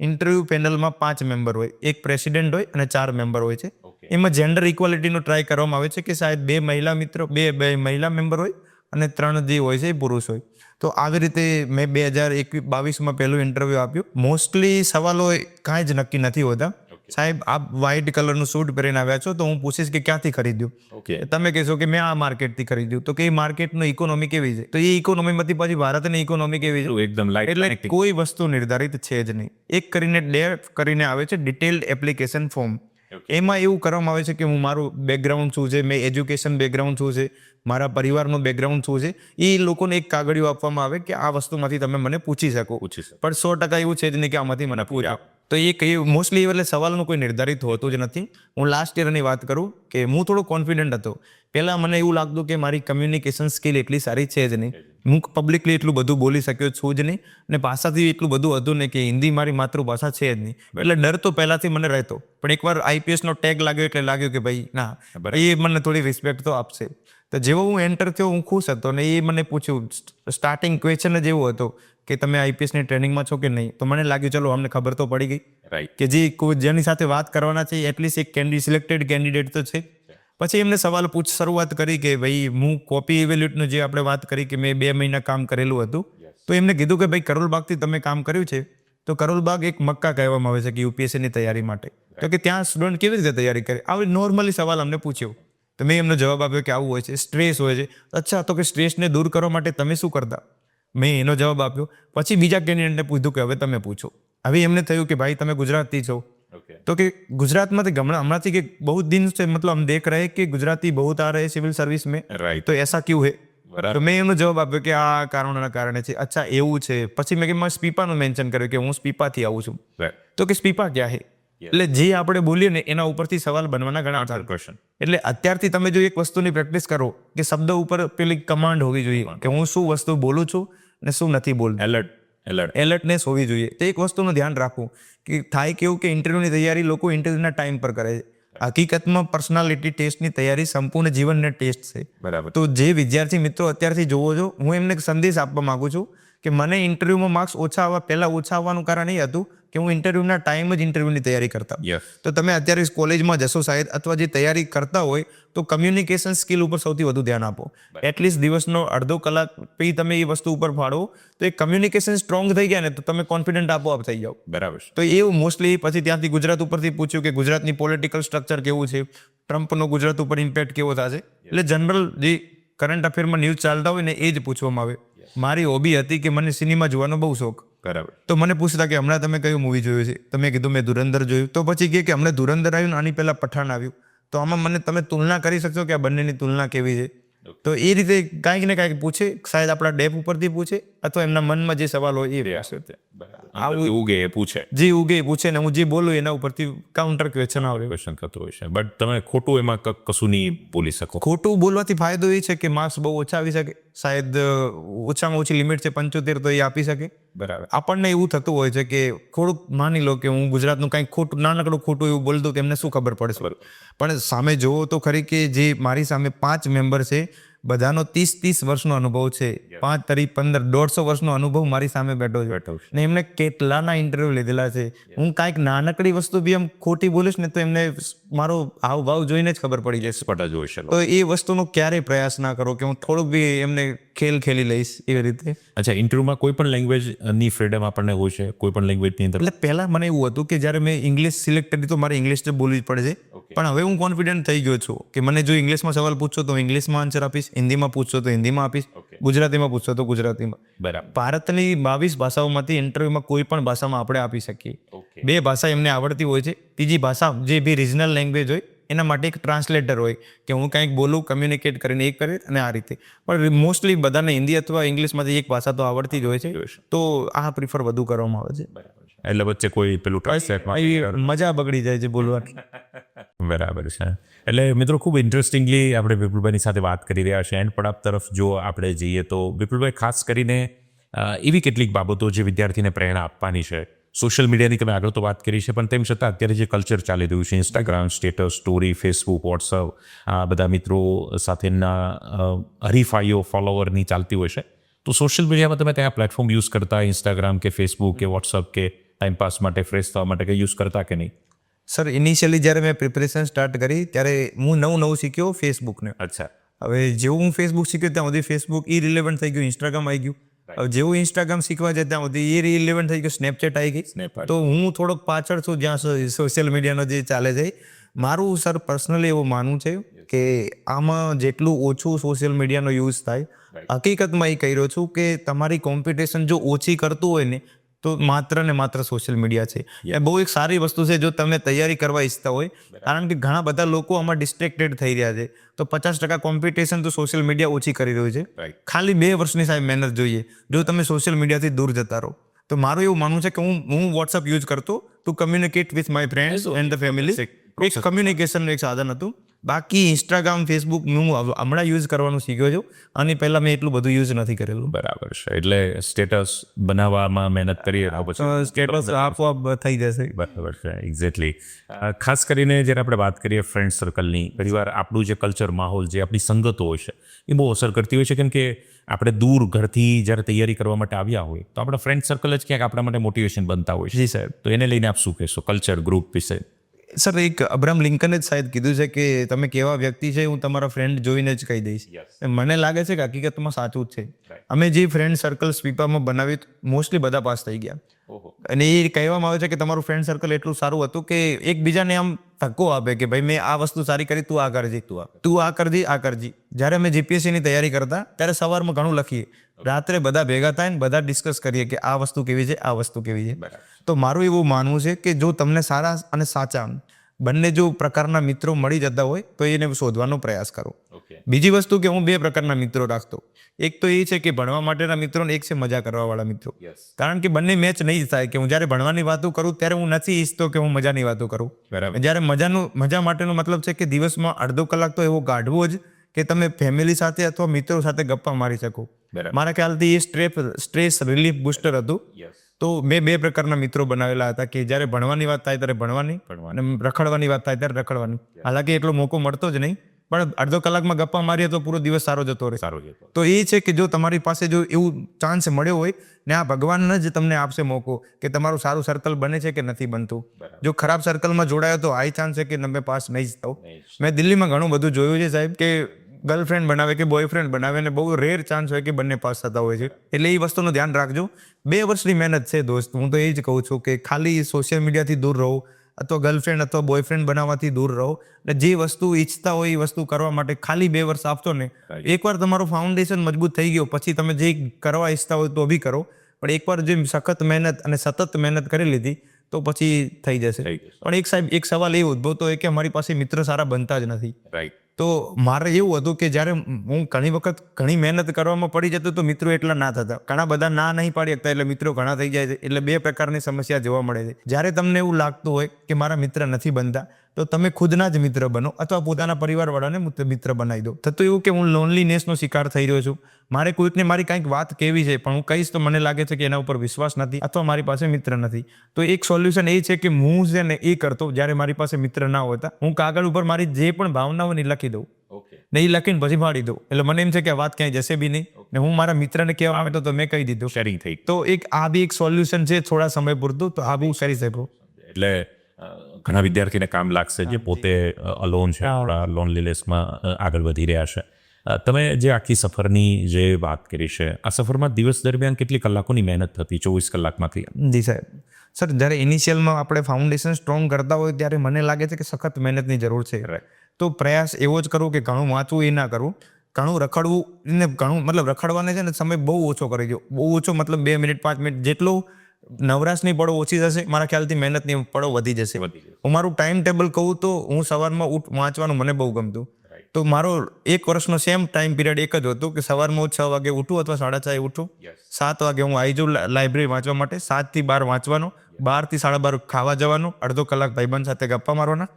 ઇન્ટરવ્યૂ પેનલમાં 5 મેમ્બર હોય, એક પ્રેસિડેન્ટ હોય અને 4 મેમ્બર હોય છે. એમાં જેન્ડર ઇક્વાલિટીનો ટ્રાય કરવામાં આવે છે કે શાયદ 2 મહિલા મિત્રો, બે મહિલા મેમ્બર હોય અને 3 જે હોય છે એ પુરુષ હોય. તો આવી રીતે મેં 2022માં પહેલું ઇન્ટરવ્યૂ આપ્યું. મોસ્ટલી સવાલો કાંઈ જ નક્કી નથી હોતા. સાહેબ આપ વ્હાઇટ કલરનું સૂટ પહેરીને આવ્યા છો, તો હું પૂછીશ કે ક્યાંથી ખરીદ્યું. તમે કહેશો કે મેં આ માર્કેટથી ખરીદ્યું, તો કે એ માર્કેટનો ઇકોનોમી કેવી છે, તો એ ઇકોનોમીમાંથી પછી ભારતની ઇકોનોમી કેવી છે, એકદમ લાઈટ. એટલે કોઈ વસ્તુ નિર્ધારિત છે જ નહીં. એક કરીને ડેફ કરીને આવે છે ડિટેલ્ડ એપ્લિકેશન ફોર્મ. એમાં એવું કરવામાં આવે છે કે હું મારું બેકગ્રાઉન્ડ શું છે, મેં એજ્યુકેશન બેકગ્રાઉન્ડ શું છે, મારા પરિવારનું બેકગ્રાઉન્ડ શું છે, એ લોકોને એક કાગળિયું આપવામાં આવે કે આ વસ્તુમાંથી તમે મને પૂછી શકો. પણ 100% એવું છે જ નહીં કે આમાંથી મને પૂછો. તો એ કઈ મોસ્ટલી એટલે સવાલનું કોઈ નિર્ધારિત હોતું જ નથી. હું લાસ્ટ યરની વાત કરું કે હું થોડો કોન્ફિડન્ટ હતો. પહેલાં મને એવું લાગતું કે મારી કમ્યુનિકેશન સ્કિલ એટલી સારી છે જ નહીં, હું પબ્લિકલી એટલું બધું બોલી શક્યો છું જ નહીં, અને ભાષાથી એટલું બધું હતું ને કે હિન્દી મારી માતૃભાષા છે જ નહીં. એટલે ડર તો પહેલાંથી મને રહેતો, પણ એકવાર આઈપીએસનો ટેગ લાગ્યો એટલે લાગ્યું કે ભાઈ ના, એ મને થોડી રિસ્પેક્ટ તો આપશે. તો જેવો હું એન્ટર થયો હું ખુશ હતો, ને એ મને પૂછ્યું, સ્ટાર્ટિંગ ક્વેશ્ચન જ એવો હતો કે તમે આઈપીએસની ટ્રેનિંગમાં છો કે નહીં. તો મને લાગ્યું ચલો અમને ખબર તો પડી ગઈ કે જે જેની સાથે વાત કરવાના છે એટલીસ્ટ એક સિલેક્ટેડ કેન્ડિડેટ તો છે. પછી એમને સવાલ શરૂઆત કરી કે ભાઈ હું કોપી ઇવેલ્યુટનું જે આપણે વાત કરી કે મેં 2 મહિના કામ કરેલું હતું, તો એમને કીધું કે ભાઈ કરોલબાગથી તમે કામ કર્યું છે, તો કરોલબાગ એક મક્કા કહેવામાં આવે છે કે યુપીએસસીની તૈયારી માટે. તો કે ત્યાં સ્ટુડન્ટ કેવી રીતે તૈયારી કરે, આવી નોર્મલી સવાલ અમને પૂછ્યો. તો મેં એમનો જવાબ આપ્યો કે આવું હોય છે, સ્ટ્રેસ હોય છે. અચ્છા, તો કે સ્ટ્રેસને દૂર કરવા માટે તમે શું કરતા? મેં એનો જવાબ આપ્યો. પછી બીજા કેન્ડિડેટને પૂછ્યું કે હવે તમે પૂછો. હવે એમને થયું કે ભાઈ તમે ગુજરાતી છો, તો કે ગુજરાતમાંથી હમણાંથી કે બહુ દિન से मतलब हम देख रहे हैं कि गुजराती बहुत आ रहे हैं सिविल सर्विस में, तो ऐसा क्यों है? તો મેં એમનો જવાબ આપ્યો કે આ કારણોના કારણે છે. અચ્છા એવું છે. પછી મેં સ્પીપાનું મેન્શન કર્યું કે હું સ્પીપાથી આવું છું. તો કે સ્પીપા ક્યાં હે? એટલે જે આપણે બોલીએ ને એના ઉપરથી સવાલ બનવાના ઘણા ક્વેશ્ચન. એટલે અત્યારથી તમે જો એક વસ્તુની પ્રેક્ટિસ કરો કે શબ્દ ઉપર પેલી કમાન્ડ હોવી જોઈએ કે હું શું વસ્તુ બોલું છું ને શું નથી બોલતું. એલર્ટનેસ હોવી જોઈએ. તો એક વસ્તુનું ધ્યાન રાખવું કે થાય કેવું કે ઇન્ટરવ્યૂની તૈયારી લોકો ઇન્ટરવ્યૂના ટાઈમ પર કરે છે. હકીકતમાં પર્સનાલિટી ટેસ્ટની તૈયારી સંપૂર્ણ જીવનના ટેસ્ટ છે. બરાબર. તો જે વિદ્યાર્થી મિત્રો અત્યારથી જોવો છો, હું એમને સંદેશ આપવા માંગુ છું કે મને ઇન્ટરવ્યૂમાં માર્ક્સ ઓછા આવવાનું કારણ એ હતું કે હું ઇન્ટરવ્યૂના ટાઈમ જ ઇન્ટરવ્યૂની તૈયારી કરતા. તો તમે અત્યારે કોલેજમાં જશો સાહેબ, અથવા જે તૈયારી કરતા હોય તો કમ્યુનિકેશન સ્કિલ ઉપર સૌથી વધુ ધ્યાન આપો. એટલીસ્ટ દિવસનો અડધો કલાક પછી તમે એ વસ્તુ ઉપર ફાળવો, તો એ કમ્યુનિકેશન સ્ટ્રોંગ થઈ ગયા ને તો તમે કોન્ફિડન્ટ આપોઆપ થઈ જાઓ. બરાબર. તો એવું મોસ્ટલી પછી ત્યાંથી ગુજરાત ઉપરથી પૂછ્યું કે ગુજરાતની પોલિટિકલ સ્ટ્રક્ચર કેવું છે, ટ્રમ્પનો ગુજરાત ઉપર ઇમ્પેક્ટ કેવો થશે. એટલે જનરલ જે કરંટ અફેરમાં ન્યૂઝ ચાલતા હોય ને એ જ પૂછવામાં આવે. મારી હોબી હતી કે મને સિનેમા જોવાનો બહુ શોખ. બરાબર. તો મને પૂછતા કે હમણાં તમે કયું મૂવી જોયું છે? તો મેં કીધું મેં ધુરંધર જોયું. તો પછી કહે કે હમણાં ધુરંધર આવ્યું ને આની પહેલાં પઠાણ આવ્યું, તો આમાં મને તમે તુલના કરી શકશો કે આ બંનેની તુલના કેવી છે? તો એ રીતે કાંઈક ને કાંઈક પૂછે, શાયદ આપણા ડેપ ઉપરથી પૂછે અથવા એમના મનમાં જે સવાલ હોય એ રહેશે. ઉગે પૂછે, જે ઉગે પૂછે ને હું જે બોલું એના ઉપરથી કાઉન્ટર ક્વેશ્ચન આવે. ક્વેશ્ચન કરતો હોય છે. બટ તમે ખોટું એમાં કશું નહીં બોલી શકો. ખોટું બોલવાથી ફાયદો એ છે કે માર્ક્સ બહુ ઓછા આવી શકે. શાયદ ઓછામાં ઓછી લિમિટ છે 75, તો એ આપી શકે. બરાબર. આપણને એવું થતું હોય છે કે થોડુંક માની લો કે હું ગુજરાતનું કંઈક ખોટું નાનકડું ખોટું એવું બોલતું તો એમને શું ખબર પડશે. પણ સામે જોવો તો ખરી કે જે મારી સામે 5 મેમ્બર છે, બધાનો 30 વર્ષનો અનુભવ છે, 5 તરી 15 150 વર્ષનો અનુભવ મારી સામે બેઠો છે ને એમને કેટલાના ઇન્ટરવ્યુ લીધેલા છે. હું કાંઈક નાનકડી વસ્તુ બી આમ ખોટી બોલીશ ને તો એમને મારો હાવભાવ જોઈને જ ખબર પડી જશે. સ્પટા જોઈ શકો. તો એ વસ્તુનો ક્યારેય પ્રયાસ ના કરો કે હું થોડુંક બી એમને ખેલી લઈશ એવી રીતે. અચ્છા, ઇન્ટરવ્યુમાં કોઈ પણ લેંગ્વેજની ફ્રીડમ આપણને હોય છે, કોઈ પણ લેંગ્વેજની અંદર? એટલે પહેલા મને એવું હતું કે જ્યારે મેં ઇંગ્લિશ સિલેક્ટ કરી તો મારે ઇંગ્લિશ તો બોલવી જ પડે છે, પણ હવે હું કોન્ફિડન્ટ થઈ ગયો છું કે મને જો ઇંગ્લિશમાં સવાલ પૂછશો તો ઇંગ્લિશમાં આન્સર આપીશ, હિન્દીમાં પૂછશો તો હિન્દીમાં આપીશ, ગુજરાતીમાં પૂછશો તો ગુજરાતીમાં. બરાબર. ભારતની 22 ભાષાઓમાંથી ઇન્ટરવ્યુમાં કોઈ પણ ભાષામાં આપણે આપી શકીએ. 2 ભાષા એમને આવડતી હોય છે, ત્રીજી ભાષા જે બી રિજનલ લેંગ્વેજ હોય એના માટે એક ટ્રાન્સલેટર હોય કે હું કંઈક બોલું, કમ્યુનિકેટ કરીને એક કરે અને આ રીતે. પણ મોસ્ટલી બધાને હિન્દી અથવા ઇંગ્લિશમાંથી એક ભાષા તો આવડતી જ હોય છે, તો આ પ્રિફર વધુ કરવામાં આવે છે. એટલે વચ્ચે કોઈ પેલું ટ્રાન્સલેટમાં મજા બગડી જાય છે બોલવાની. બરાબર છે. એટલે મિત્રો, ખૂબ ઇન્ટરેસ્ટિંગલી આપણે વિપુલભાઈની સાથે વાત કરી રહ્યા છીએ. એન્ડ પડાપ તરફ જો આપણે જઈએ તો વિપુલભાઈ ખાસ કરીને એવી કેટલીક બાબતો જે વિદ્યાર્થીને પ્રેરણા આપવાની છે. સોશિયલ મીડિયાની તમે આગળ તો વાત કરી છે, પણ તેમ છતાં અત્યારે જે કલ્ચર ચાલી રહ્યું છે, Instagram, status, story, Facebook, WhatsApp, આ બધા મિત્રો સાથેના હરીફાઈઓ ફોલોવરની ચાલતી હોય છે. તો સોશિયલ મીડિયામાં તમે ત્યાં પ્લેટફોર્મ યુઝ કરતા, ઇન્સ્ટાગ્રામ કે ફેસબુક કે વોટ્સઅપ કે ટાઈમપાસ માટે, ફ્રેશ થવા માટે કંઈ યુઝ કરતા કે નહીં? સર, ઇનિશિયલી જ્યારે મેં પ્રિપરેશન સ્ટાર્ટ કરી ત્યારે હું નવું શીખ્યો ફેસબુકને. અચ્છા. હવે જેવું હું ફેસબુક શીખ્યો ત્યાં સુધી ફેસબુક ઇરિલેવન્ટ થઈ ગયું, ઇન્સ્ટાગ્રામ આવી ગયું. હવે જેવું ઇન્સ્ટાગ્રામ શીખવા જાય ત્યાં સુધી ઇરિલેવન્ટ થઈ ગયું, સ્નેપચેટ આવી ગઈ. તો હું થોડોક પાછળ છું જ્યાં સોશિયલ મીડિયાનો જે ચાલે છે. મારું સર પર્સનલી એવું માનવું છે કે આમાં જેટલું ઓછું સોશિયલ મીડિયાનો યુઝ થાય, હકીકતમાં એ કહી રહ્યો છું કે તમારી કોમ્પિટિશન જો ઓછી કરતું હોય ને તો માત્ર ને માત્ર સોશિયલ મીડિયા છે. એ બહુ એક સારી વસ્તુ છે જો તમે તૈયારી કરવા ઈચ્છતા હોય, કારણ કે ઘણા બધા લોકો આમાં ડિસ્ટ્રેક્ટેડ થઈ રહ્યા છે. તો 50% કોમ્પિટિશન તો સોશિયલ મીડિયા ઓછી કરી રહ્યું છે. ખાલી 2 વર્ષની સાહેબ મહેનત જોઈએ જો તમે સોશિયલ મીડિયાથી દૂર જતા રહો. તો મારું એવું માનવું છે કે હું વોટ્સઅપ યુઝ કરતો to communicate with my friends and the family. એક કમ્યુનિકેશનનું એક સાધન હતું. બાકી ઇન્સ્ટાગ્રામ, ફેસબુક હું હમણાં યુઝ કરવાનું શીખ્યો છું, અને પહેલાં મેં એટલું બધું યુઝ નથી કરેલું. બરાબર છે. એટલે સ્ટેટસ બનાવવામાં મહેનત કરીએ સ્ટેટસ આપોઆપ થઈ જશે. બરાબર છે, એક્ઝેક્ટલી. ખાસ કરીને જ્યારે આપણે વાત કરીએ ફ્રેન્ડ સર્કલની, ઘણીવાર આપણું જે કલ્ચર, માહોલ, જે આપણી સંગતો હોય છે એ બહુ અસર કરતી હોય છે. કેમ કે આપણે દૂર ઘરથી જ્યારે તૈયારી કરવા માટે આવ્યા હોય તો આપણા ફ્રેન્ડ સર્કલ જ ક્યાંક આપણા માટે મોટિવેશન બનતા હોય છે. જી સાહેબ. તો એને લઈને આપ શું કહેશો કલ્ચર ગ્રુપ વિશે? સર, એક અબ્રાહમ લિંકને જ શાયદ કીધું છે કે તમે કેવા વ્યક્તિ છે હું તમારા ફ્રેન્ડ જોઈને જ કહી દઈશ. મને લાગે છે કે હકીકતમાં સાચું જ છે. અમે જે ફ્રેન્ડ સર્કલ સ્પીપામાં બનાવ્યું મોસ્ટલી બધા પાસ થઈ ગયા. અને એ કહેવામાં આવે છે કે તમારું ફ્રેન્ડ સર્કલ એટલું સારું હતું કે એકબીજાને આમ ધક્કો આપે કે ભાઈ મેં આ વસ્તુ સારી કરી, તું આ કરજી, તું આ કરજી. જ્યારે અમે જીપીએસસીની તૈયારી કરતા ત્યારે સવારમાં ઘણું લખીએ, રાત્રે બધા ભેગા થાય ને બધા ડિસ્કસ કરીએ કે આ વસ્તુ કેવી છે, આ વસ્તુ કેવી છે. તો મારું એવું માનવું છે કે જો તમને સારા અને સાચા બંને જો પ્રકારના મિત્રો મળી જતા હોય તો એને શોધવાનો પ્રયાસ કરો. બીજી વસ્તુ કે હું 2 પ્રકારના મિત્રો રાખતો. એક તો એ છે કે ભણવા માટેના મિત્રો, ને એક છે મજા કરવાવાળા મિત્રો. કારણ કે બંને મેચ નહીં થાય કે હું જ્યારે ભણવાની વાતો કરું ત્યારે હું નથી ઈચ્છતો કે હું મજાની વાતો કરું. જ્યારે મજા માટેનો મતલબ છે કે દિવસમાં અડધો કલાક તો એવો કાઢવો જ કે તમે ફેમિલી સાથે અથવા મિત્રો સાથે ગપ્પા મારી શકો. મારા ખ્યાલથી એ સ્ટ્રેસ રિલીફ બુસ્ટર હતું. તો મેં 2 પ્રકારના મિત્રો બનાવેલા હતા કે જ્યારે ભણવાની વાત થાય ત્યારે ભણવાની, અને રખડવાની વાત થાય ત્યારે રખડવાની. હાલાકી એટલો મોકો મળતો જ નહીં, પણ અડધો કલાકમાં ગપ્પા મારીએ તો પૂરો દિવસ સારો જતો રહે. તો એ છે કે જો તમારી પાસે જો એવું ચાન્સ મળ્યો હોય ને આ ભગવાન જ તમને આપશે મોકો કે તમારું સારું સર્કલ બને છે કે નથી બનતું. જો ખરાબ સર્કલમાં જોડાયો તો હાઈ ચાન્સ છે કે તમે પાસ નહીં જ થાવ. મેં દિલ્હીમાં ઘણું બધું જોયું છે સાહેબ કે ગર્લફ્રેન્ડ બનાવે કે બોયફ્રેન્ડ બનાવે ને બહુ રેર ચાન્સ હોય કે બંને પાસ થતા હોય છે. એટલે એ વસ્તુનું ધ્યાન રાખજો. 2 વર્ષની મહેનત છે દોસ્ત. હું તો એ જ કહું છું કે ખાલી સોશિયલ મીડિયાથી દૂર રહો અથવા ગર્લફ્રેન્ડ અથવા બોયફ્રેન્ડ બનાવવાથી દૂર રહો. અને જે વસ્તુ ઈચ્છતા હોય એ વસ્તુ કરવા માટે ખાલી 2 વર્ષ આપતો ને, એકવાર તમારું ફાઉન્ડેશન મજબૂત થઈ ગયો પછી તમે જે કરવા ઈચ્છતા હોય તો બી કરો. પણ એકવાર જે સખત મહેનત અને સતત મહેનત કરી લીધી તો પછી થઈ જશે. પણ સાહેબ એક સવાલ એ ઉદ્ભવતો હોય કે અમારી પાસે મિત્ર સારા બનતા જ નથી. તો મારે એવું હતું કે જ્યારે હું ઘણી વખત ઘણી મહેનત કરવામાં પડી જતો તો મિત્રો એટલા ના થતા. ઘણા બધા ના નહીં પાડી શકતા એટલે મિત્રો ઘણા થઈ જાય છે. એટલે 2 પ્રકારની સમસ્યા જોવા મળે છે. જ્યારે તમને એવું લાગતું હોય કે મારા મિત્ર નથી બનતા તો તમે ખુદના જ મિત્ર બનો અથવા પોતાના પરિવારવાળાને મિત્ર બનાવી દો. થતું એવું કે હું લોનલીનેસનો શિકાર થઈ રહ્યો છું, મારે કોઈકને મારી કંઈક વાત કહેવી છે પણ હું કહીશ તો મને લાગે છે કે એના ઉપર વિશ્વાસ નથી અથવા મારી પાસે મિત્ર નથી. તો એક સોલ્યુશન એ છે કે હું છે ને એ કરતો જ્યારે મારી પાસે મિત્ર ના હોતા, હું કાગળ ઉપર મારી જે પણ ભાવનાઓ ને લખી દઉં ને એ લખીને પછી ફાડી દઉં. એટલે મને એમ છે કે આ વાત ક્યાંય જશે બી નહીં ને હું મારા મિત્રને કહેવા આવે તો મેં કહી દીધું. શેરિંગ થઈ. તો એક આ બી એક સોલ્યુશન છે થોડા સમય પૂરતું, તો આ બી કરી શકો. એટલે ઘણા વિદ્યાર્થીને કામ લાગશે જે પોતે અલોન છે, લોનલીનેસમાં આગળ વધી રહ્યા છે. તમે જે આખી સફરની જે વાત કરી છે, આ સફરમાં દિવસ દરમિયાન કેટલી કલાકોની મહેનત થતી 24 કલાકમાંથી? જી સાહેબ. સર, જ્યારે ઇનિશિયલમાં આપણે ફાઉન્ડેશન સ્ટ્રોંગ કરતા હોય ત્યારે મને લાગે છે કે સખત મહેનતની જરૂર છે. તો પ્રયાસ એવો જ કરું કે ઘણું વાંચવું એ ના કરું, ઘણું રખડવું ને ઘણું મતલબ રખડવાને છે ને સમય બહુ ઓછો કરી દો. બહુ ઓછો મતલબ 2 મિનિટ 5 મિનિટ જેટલો નવરાશની પડો ઓછી થશે, મારા ખ્યાલથી મહેનતની પડો વધી જશે. હું મારું ટાઈમ ટેબલ કહું તો હું સવારમાં વાંચવાનું મને બહુ ગમતું. તો મારો 1 વર્ષનો સેમ ટાઈમ પીરિયડ એક જ હતો કે સવારમાં હું 6 વાગે ઉઠું અથવા 6:30 ઉઠું, 7 વાગે હું આવી જાઉં લાઇબ્રેરી વાંચવા માટે, 7 થી 12 વાંચવાનું, 12 થી 12:30 ખાવા જવાનું, અડધો કલાક ભાઈબંધ સાથે ગપ્પા મારવાના,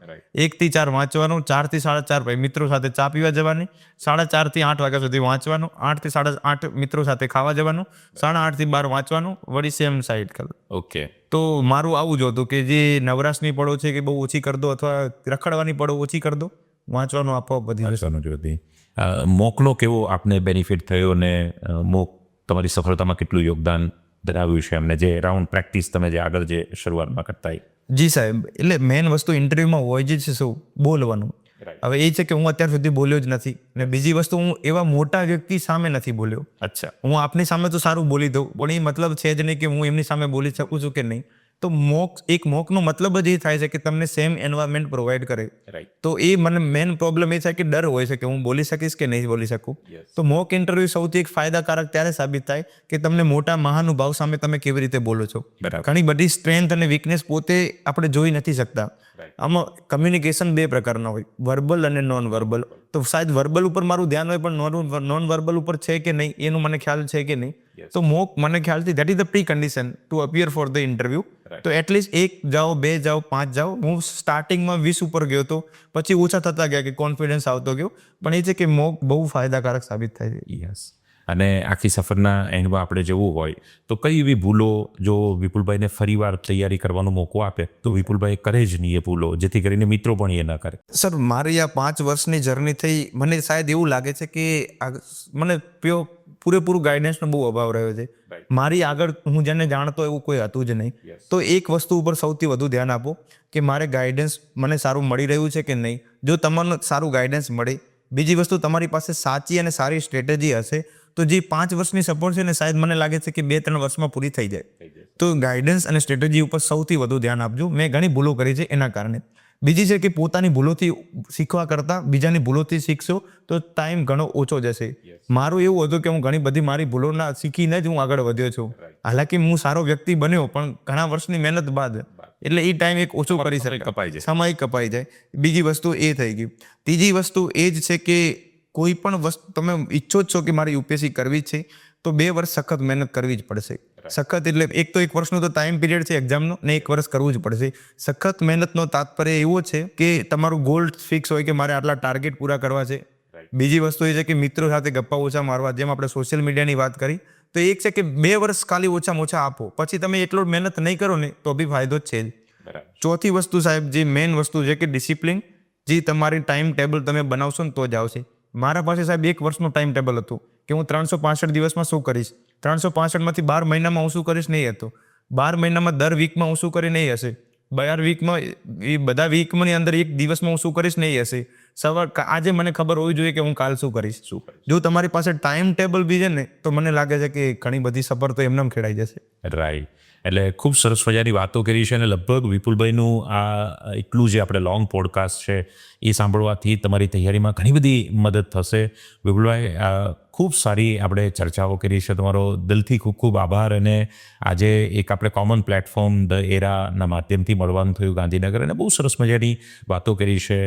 1 થી 4 વાંચવાનું, 4 થી 4:30 ભાઈ મિત્રો સાથે ચા પીવા જવાની, 4:30 થી 8 વાગ્યા સુધી વાંચવાનું, 8 થી 8:30 મિત્રો સાથે ખાવા જવાનું, 8:30 થી 12 વાંચવાનું, વળી સેમ સાઈડ કર. ઓકે. તો મારું આવું જ હતું કે જે નવરાશની પડો છે કે બહુ ઓછી કરી દો અથવા રખડવાની પડો ઓછી કરી દો, વાંચવાનું આપોઆપ વધી જશે. મોકનો કેવો આપને બેનિફિટ થયો ને મોક તમારી સફળતામાં કેટલું યોગદાન ધરાવ્યું છે એમને, જે રાઉન્ડ પ્રેક્ટિસ તમે જે આગળ જે શરૂઆતમાં કરતા? જી સાહેબ, એટલે મેઇન વસ્તુ ઇન્ટરવ્યુમાં હોય જ છે શું બોલવાનું. હવે એ છે કે હું અત્યાર સુધી બોલ્યો જ નથી ને બીજી વસ્તુ હું એવા મોટા વ્યક્તિ સામે નથી બોલ્યો. અચ્છા. હું આપની સામે તો સારું બોલી દઉં પણ એ મતલબ છે જ નહીં કે હું એમની સામે બોલી શકું છું કે નહીં. તો મોકનો મતલબ જ એ થાય છે કે તમને સેમ એન્વાયરમેન્ટ પ્રોવાઈડ કરે. તો એ મને મેઇન પ્રોબ્લેમ એ છે કે ડર હોય છે કે હું બોલી શકીશ કે નહીં બોલી શકું. તો મોક ઇન્ટરવ્યુ સૌથી એક ફાયદાકારક ત્યારે સાબિત થાય કે તમને મોટા મહાનુભાવ સામે તમે કેવી રીતે બોલો છો. ઘણી બધી સ્ટ્રેન્થ અને વીકનેસ પોતે આપણે જોઈ નથી શકતા. આમાં કમ્યુનિકેશન 2 પ્રકારના હોય, વર્બલ અને નોન વર્બલ. તો શાયદ વર્બલ ઉપર મારું ધ્યાન હોય પણ નોન વર્બલ ઉપર છે કે નહીં એનું મને ખ્યાલ છે કે નહીં. તો મોક મને ખ્યાલથી that is the pre condition two appear for the interview. તો એટલીસ્ટ 1 જાઓ, 2 જાઓ, 5 જાઓ. હું સ્ટાર્ટિંગમાં 20 ઉપર ગયો હતો, પછી ઓછા થતા ગયા કે કોન્ફિડન્સ આવતો ગયો. પણ એ છે કે મોક બહુ ફાયદાકારક સાબિત થાય છે. યસ. અને આખી સફરના એન્ડમાં આપણે જવું હોય તો કઈ એવી ભૂલો જો વિપુલભાઈને ફરીવાર તૈયારી કરવાનો મોકો આપે તો વિપુલભાઈ કરે જ નહીં એ ભૂલો, જેથી કરીને મિત્રો પણ એ ન કરે? સર, મારી આ 5 વર્ષની જર્ની થઈ, મને શાયદ એવું લાગે છે કે મને પૂરેપૂરું ગાઈડન્સનો બહુ અભાવ રહ્યો છે. મારી આગળ હું જેને જાણતો એવું કોઈ હતું જ નહીં. તો એક વસ્તુ ઉપર સૌથી વધુ ધ્યાન આપો કે મારે ગાઈડન્સ મને સારું મળી રહ્યું છે કે નહીં. જો તમને સારું ગાઈડન્સ મળે, બીજી વસ્તુ તમારી પાસે સાચી અને સારી સ્ટ્રેટેજી હશે તો જે 5 વર્ષની સપોર્ટ છે ને શાયદ મને લાગે છે કે 2-3 વર્ષમાં પૂરી થઈ જાય. તો ગાઈડન્સ અને સ્ટ્રેટેજી ઉપર સૌથી વધુ ધ્યાન આપજો. મેં ઘણી ભૂલો કરી છે એના કારણે. બીજી છે કે પોતાની ભૂલોથી શીખવા કરતાં બીજાની ભૂલોથી શીખશો તો ટાઈમ ઘણો ઓછો જશે. મારું એવું હતું કે હું ઘણી બધી મારી ભૂલોના શીખીને જ હું આગળ વધ્યો છું. હાલાકી હું સારો વ્યક્તિ બન્યો પણ ઘણા વર્ષની મહેનત બાદ, એટલે એ ટાઈમ એક ઓછો કરી શકાય, સમય કપાઈ જાય. બીજી વસ્તુ એ થઈ ગઈ. ત્રીજી વસ્તુ એ જ છે કે કોઈ પણ વસ્તુ તમે ઈચ્છો જ છો કે મારે યુપીએસસી કરવી જ છે તો 2 વર્ષ સખત મહેનત કરવી જ પડશે. સખત એટલે એક તો 1 વર્ષનો તો ટાઈમ પીરિયડ છે એક્ઝામનો ને 1 વર્ષ કરવું જ પડશે. સખત મહેનતનો તાત્પર્ય એવો છે કે તમારું ગોલ ફિક્સ હોય કે મારે આટલા ટાર્ગેટ પૂરા કરવા છે. બીજી વસ્તુ એ છે કે મિત્રો સાથે ગપ્પા ઓછા મારવા, જેમ આપણે સોશિયલ મીડિયાની વાત કરી. તો એક છે કે 2 વર્ષ ખાલી ઓછામાં ઓછા આપો, પછી તમે એટલો મહેનત નહીં કરો ને તો બી ફાયદો જ છે જ. ચોથી વસ્તુ સાહેબ, જે મેઇન વસ્તુ છે કે ડિસિપ્લિન. જે તમારી ટાઈમ ટેબલ તમે બનાવશો ને તો જ આવશે. મારા પાસે સાહેબ 1 વર્ષનું ટાઈમ ટેબલ હતું કે હું 365 દિવસમાં શું કરીશ, 365માંથી 12 મહિનામાં હું શું કરીશ નહીં હતું, 12 મહિનામાં દર વીકમાં હું શું કરી નહીં હશે, 12 વીકમાં એ બધા વીકની અંદર 1 દિવસમાં હું શું કરીશ નહીં હશે. આજે મને ખબર હોવી જોઈએ કે હું કાલ શું કરીશ. જો તમારી પાસે ટાઈમ ટેબલ બી છે ને તો મને લાગે છે કે ઘણી બધી સફર તો એમને ખેડાઈ જશે. રાઈટ. એટલે ખૂબ સરસ મજાની વાતો કરી છે અને લગભગ વિપુલભાઈનું આ એટલું જે આપણે લોંગ પોડકાસ્ટ છે એ સાંભળવાથી તમારી તૈયારીમાં ઘણી બધી મદદ થશે. વિપુલભાઈ, ખૂબ સારી આપણે ચર્ચાઓ કરી છે. તમારો દિલથી ખૂબ ખૂબ આભાર. અને આજે એક આપણે કોમન પ્લેટફોર્મ ધ એરાના માધ્યમથી મળવાનું થયું ગાંધીનગર, અને બહુ સરસ મજાની વાતો કરી છે.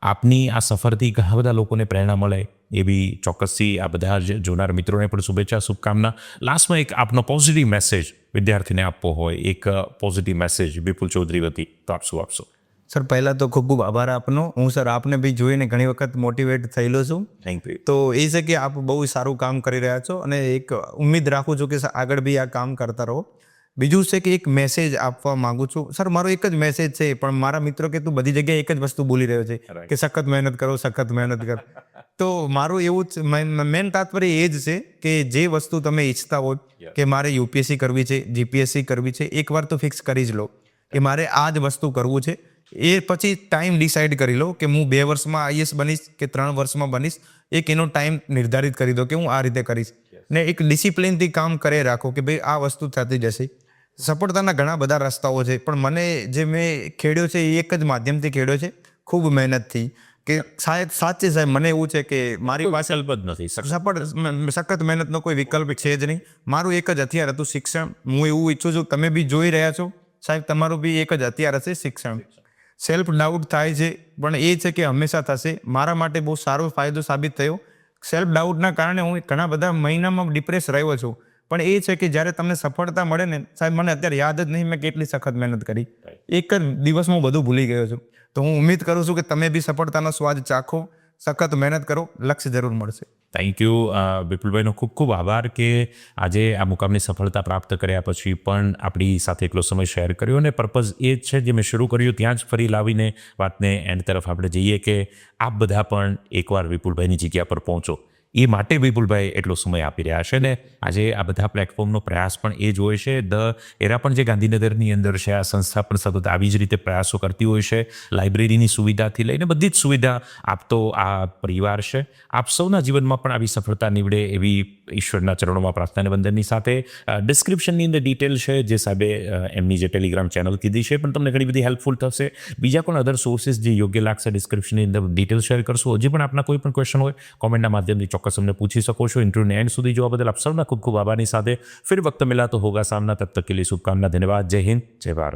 આપની આ સફરથી ઘણા બધા લોકોને પ્રેરણા મળે એવી ચોક્કસથી આ બધા જ જોનાર મિત્રોને પણ શુભેચ્છા, શુભકામના. લાસ્ટમાં એક આપનો પોઝિટિવ મેસેજ વિદ્યાર્થીને આપવો હોય, એક પોઝિટિવ મેસેજ વિપુલ ચૌધરી વતી, તો આપ શું આપશો? સર પહેલાં તો ખૂબ ખૂબ આભાર આપનો. હું સર આપને બી જોઈને ઘણી વખત મોટિવેટ થયેલો છું. Thank you. તો એ છે કે આપ બહુ સારું કામ કરી રહ્યા છો અને એક ઉમ્મીદ રાખું છું કે સર આગળ બી આ કામ કરતા રહો. બીજું છે કે એક મેસેજ આપવા માંગુ છું. સર મારો એક જ મેસેજ છે, પણ મારા મિત્રો કે તું બધી જગ્યાએ એક જ વસ્તુ બોલી રહ્યો છે કે સખત મહેનત કરો, સખત મહેનત કરો. તો મારું એવું જ મેન તાત્પર્ય એ જ છે કે જે વસ્તુ તમે ઈચ્છતા હોય કે મારે યુપીએસસી કરવી છે, જીપીએસસી કરવી છે, એકવાર તો ફિક્સ કરી જ લો કે મારે આ જ વસ્તુ કરવું છે. એ પછી ટાઈમ ડિસાઈડ કરી લો કે હું 2 વર્ષમાં આઈએસ બનીશ કે 3 વર્ષમાં બનીશ. એક એનો ટાઈમ નિર્ધારિત કરી દો કે હું આ રીતે કરીશ. ને એક ડિસિપ્લિનથી કામ કરે રાખો કે ભાઈ આ વસ્તુ થતી જશે. સફળતાના ઘણા બધા રસ્તાઓ છે, પણ મને જે મેં ખેડ્યો છે એ એક જ માધ્યમથી ખેડ્યો છે, ખૂબ મહેનતથી. કે સાહેબ સાચે સાહેબ મને એવું છે કે મારી પાસે વિકલ્પ જ નથી. સખત મહેનતનો કોઈ વિકલ્પ છે જ નહીં. મારું એક જ હથિયાર હતું શિક્ષણ. હું એવું ઈચ્છું છું, તમે બી જોઈ રહ્યા છો સાહેબ, તમારું બી એક જ હથિયાર હશે શિક્ષણ. સેલ્ફ ડાઉટ થાય છે, પણ એ છે કે હંમેશા થશે. મારા માટે બહુ સારો ફાયદો સાબિત થયો. સેલ્ફ ડાઉટના કારણે હું ઘણા બધા મહિનામાં ડિપ્રેસ રહ્યો છું, પણ એ છે કે જ્યારે તમને સફળતા મળે ને સાહેબ, મને અત્યારે યાદ જ નહીં મેં કેટલી સખત મહેનત કરી. એક જ દિવસમાં હું બધું ભૂલી ગયો છું. તો હું ઉમ્મીદ કરું છું કે તમે બી સફળતાનો સ્વાદ ચાખો, સખત મહેનત કરો, લક્ષ્ય જરૂર મળશે. થેન્ક યુ વિપુલભાઈનો ખૂબ ખૂબ આભાર કે આજે આ મુકામની સફળતા પ્રાપ્ત કર્યા પછી પણ આપણી સાથે એટલો સમય શેર કર્યો. અને પર્પઝ એ જ છે જે મેં શરૂ કર્યું ત્યાં જ ફરી લાવીને વાતને એન્ડ તરફ આપણે જઈએ કે આપ બધા પણ એકવાર વિપુલભાઈની જગ્યા પર પહોંચો. એ માટે વિપુલભાઈ એટલો સમય આપી રહ્યા છે ને આજે આ બધા પ્લેટફોર્મનો પ્રયાસ પણ એ જ હોય છે. એરા પણ જે ગાંધીનગરની અંદર છે, આ સંસ્થા પણ સતત આવી જ રીતે પ્રયાસો કરતી હોય છે. લાઇબ્રેરીની સુવિધાથી લઈને બધી જ સુવિધા આપતો આ પરિવાર છે. આપ સૌના જીવનમાં પણ આવી સફળતા નીવડે એવી ઈશ્વરના ચરણોમાં પ્રાર્થના અને વંદનની સાથે ડિસ્ક્રિપ્શનની અંદર ડિટેલ છે જે સાહેબે એમની જે ટેલિગ્રામ ચેનલ કીધી છે, પણ તમને ઘણી બધી હેલ્પફુલ થશે. બીજા પણ અધર સોર્સિસ જે યોગ્ય લાગશે ડિસ્ક્રિપ્શનની અંદર ડિટેલ શેર કરશું. હજી પણ આપના કોઈ પણ ક્વેશ્ચન હોય કોમેન્ટના માધ્યમથી ચોક્કસ અમને પૂછી શકો છો. ઇન્ટરવ્યૂને એન્ડ સુધી જોવા બદલ આપ સૌના ખૂબ ખૂબ આભારની સાથે ફિર વક્ત મિલા તો હોગા સામના. તબ તક કે લીએ શુભકામના. ધન્યવાદ. જય હિન્દ, જય ભારત.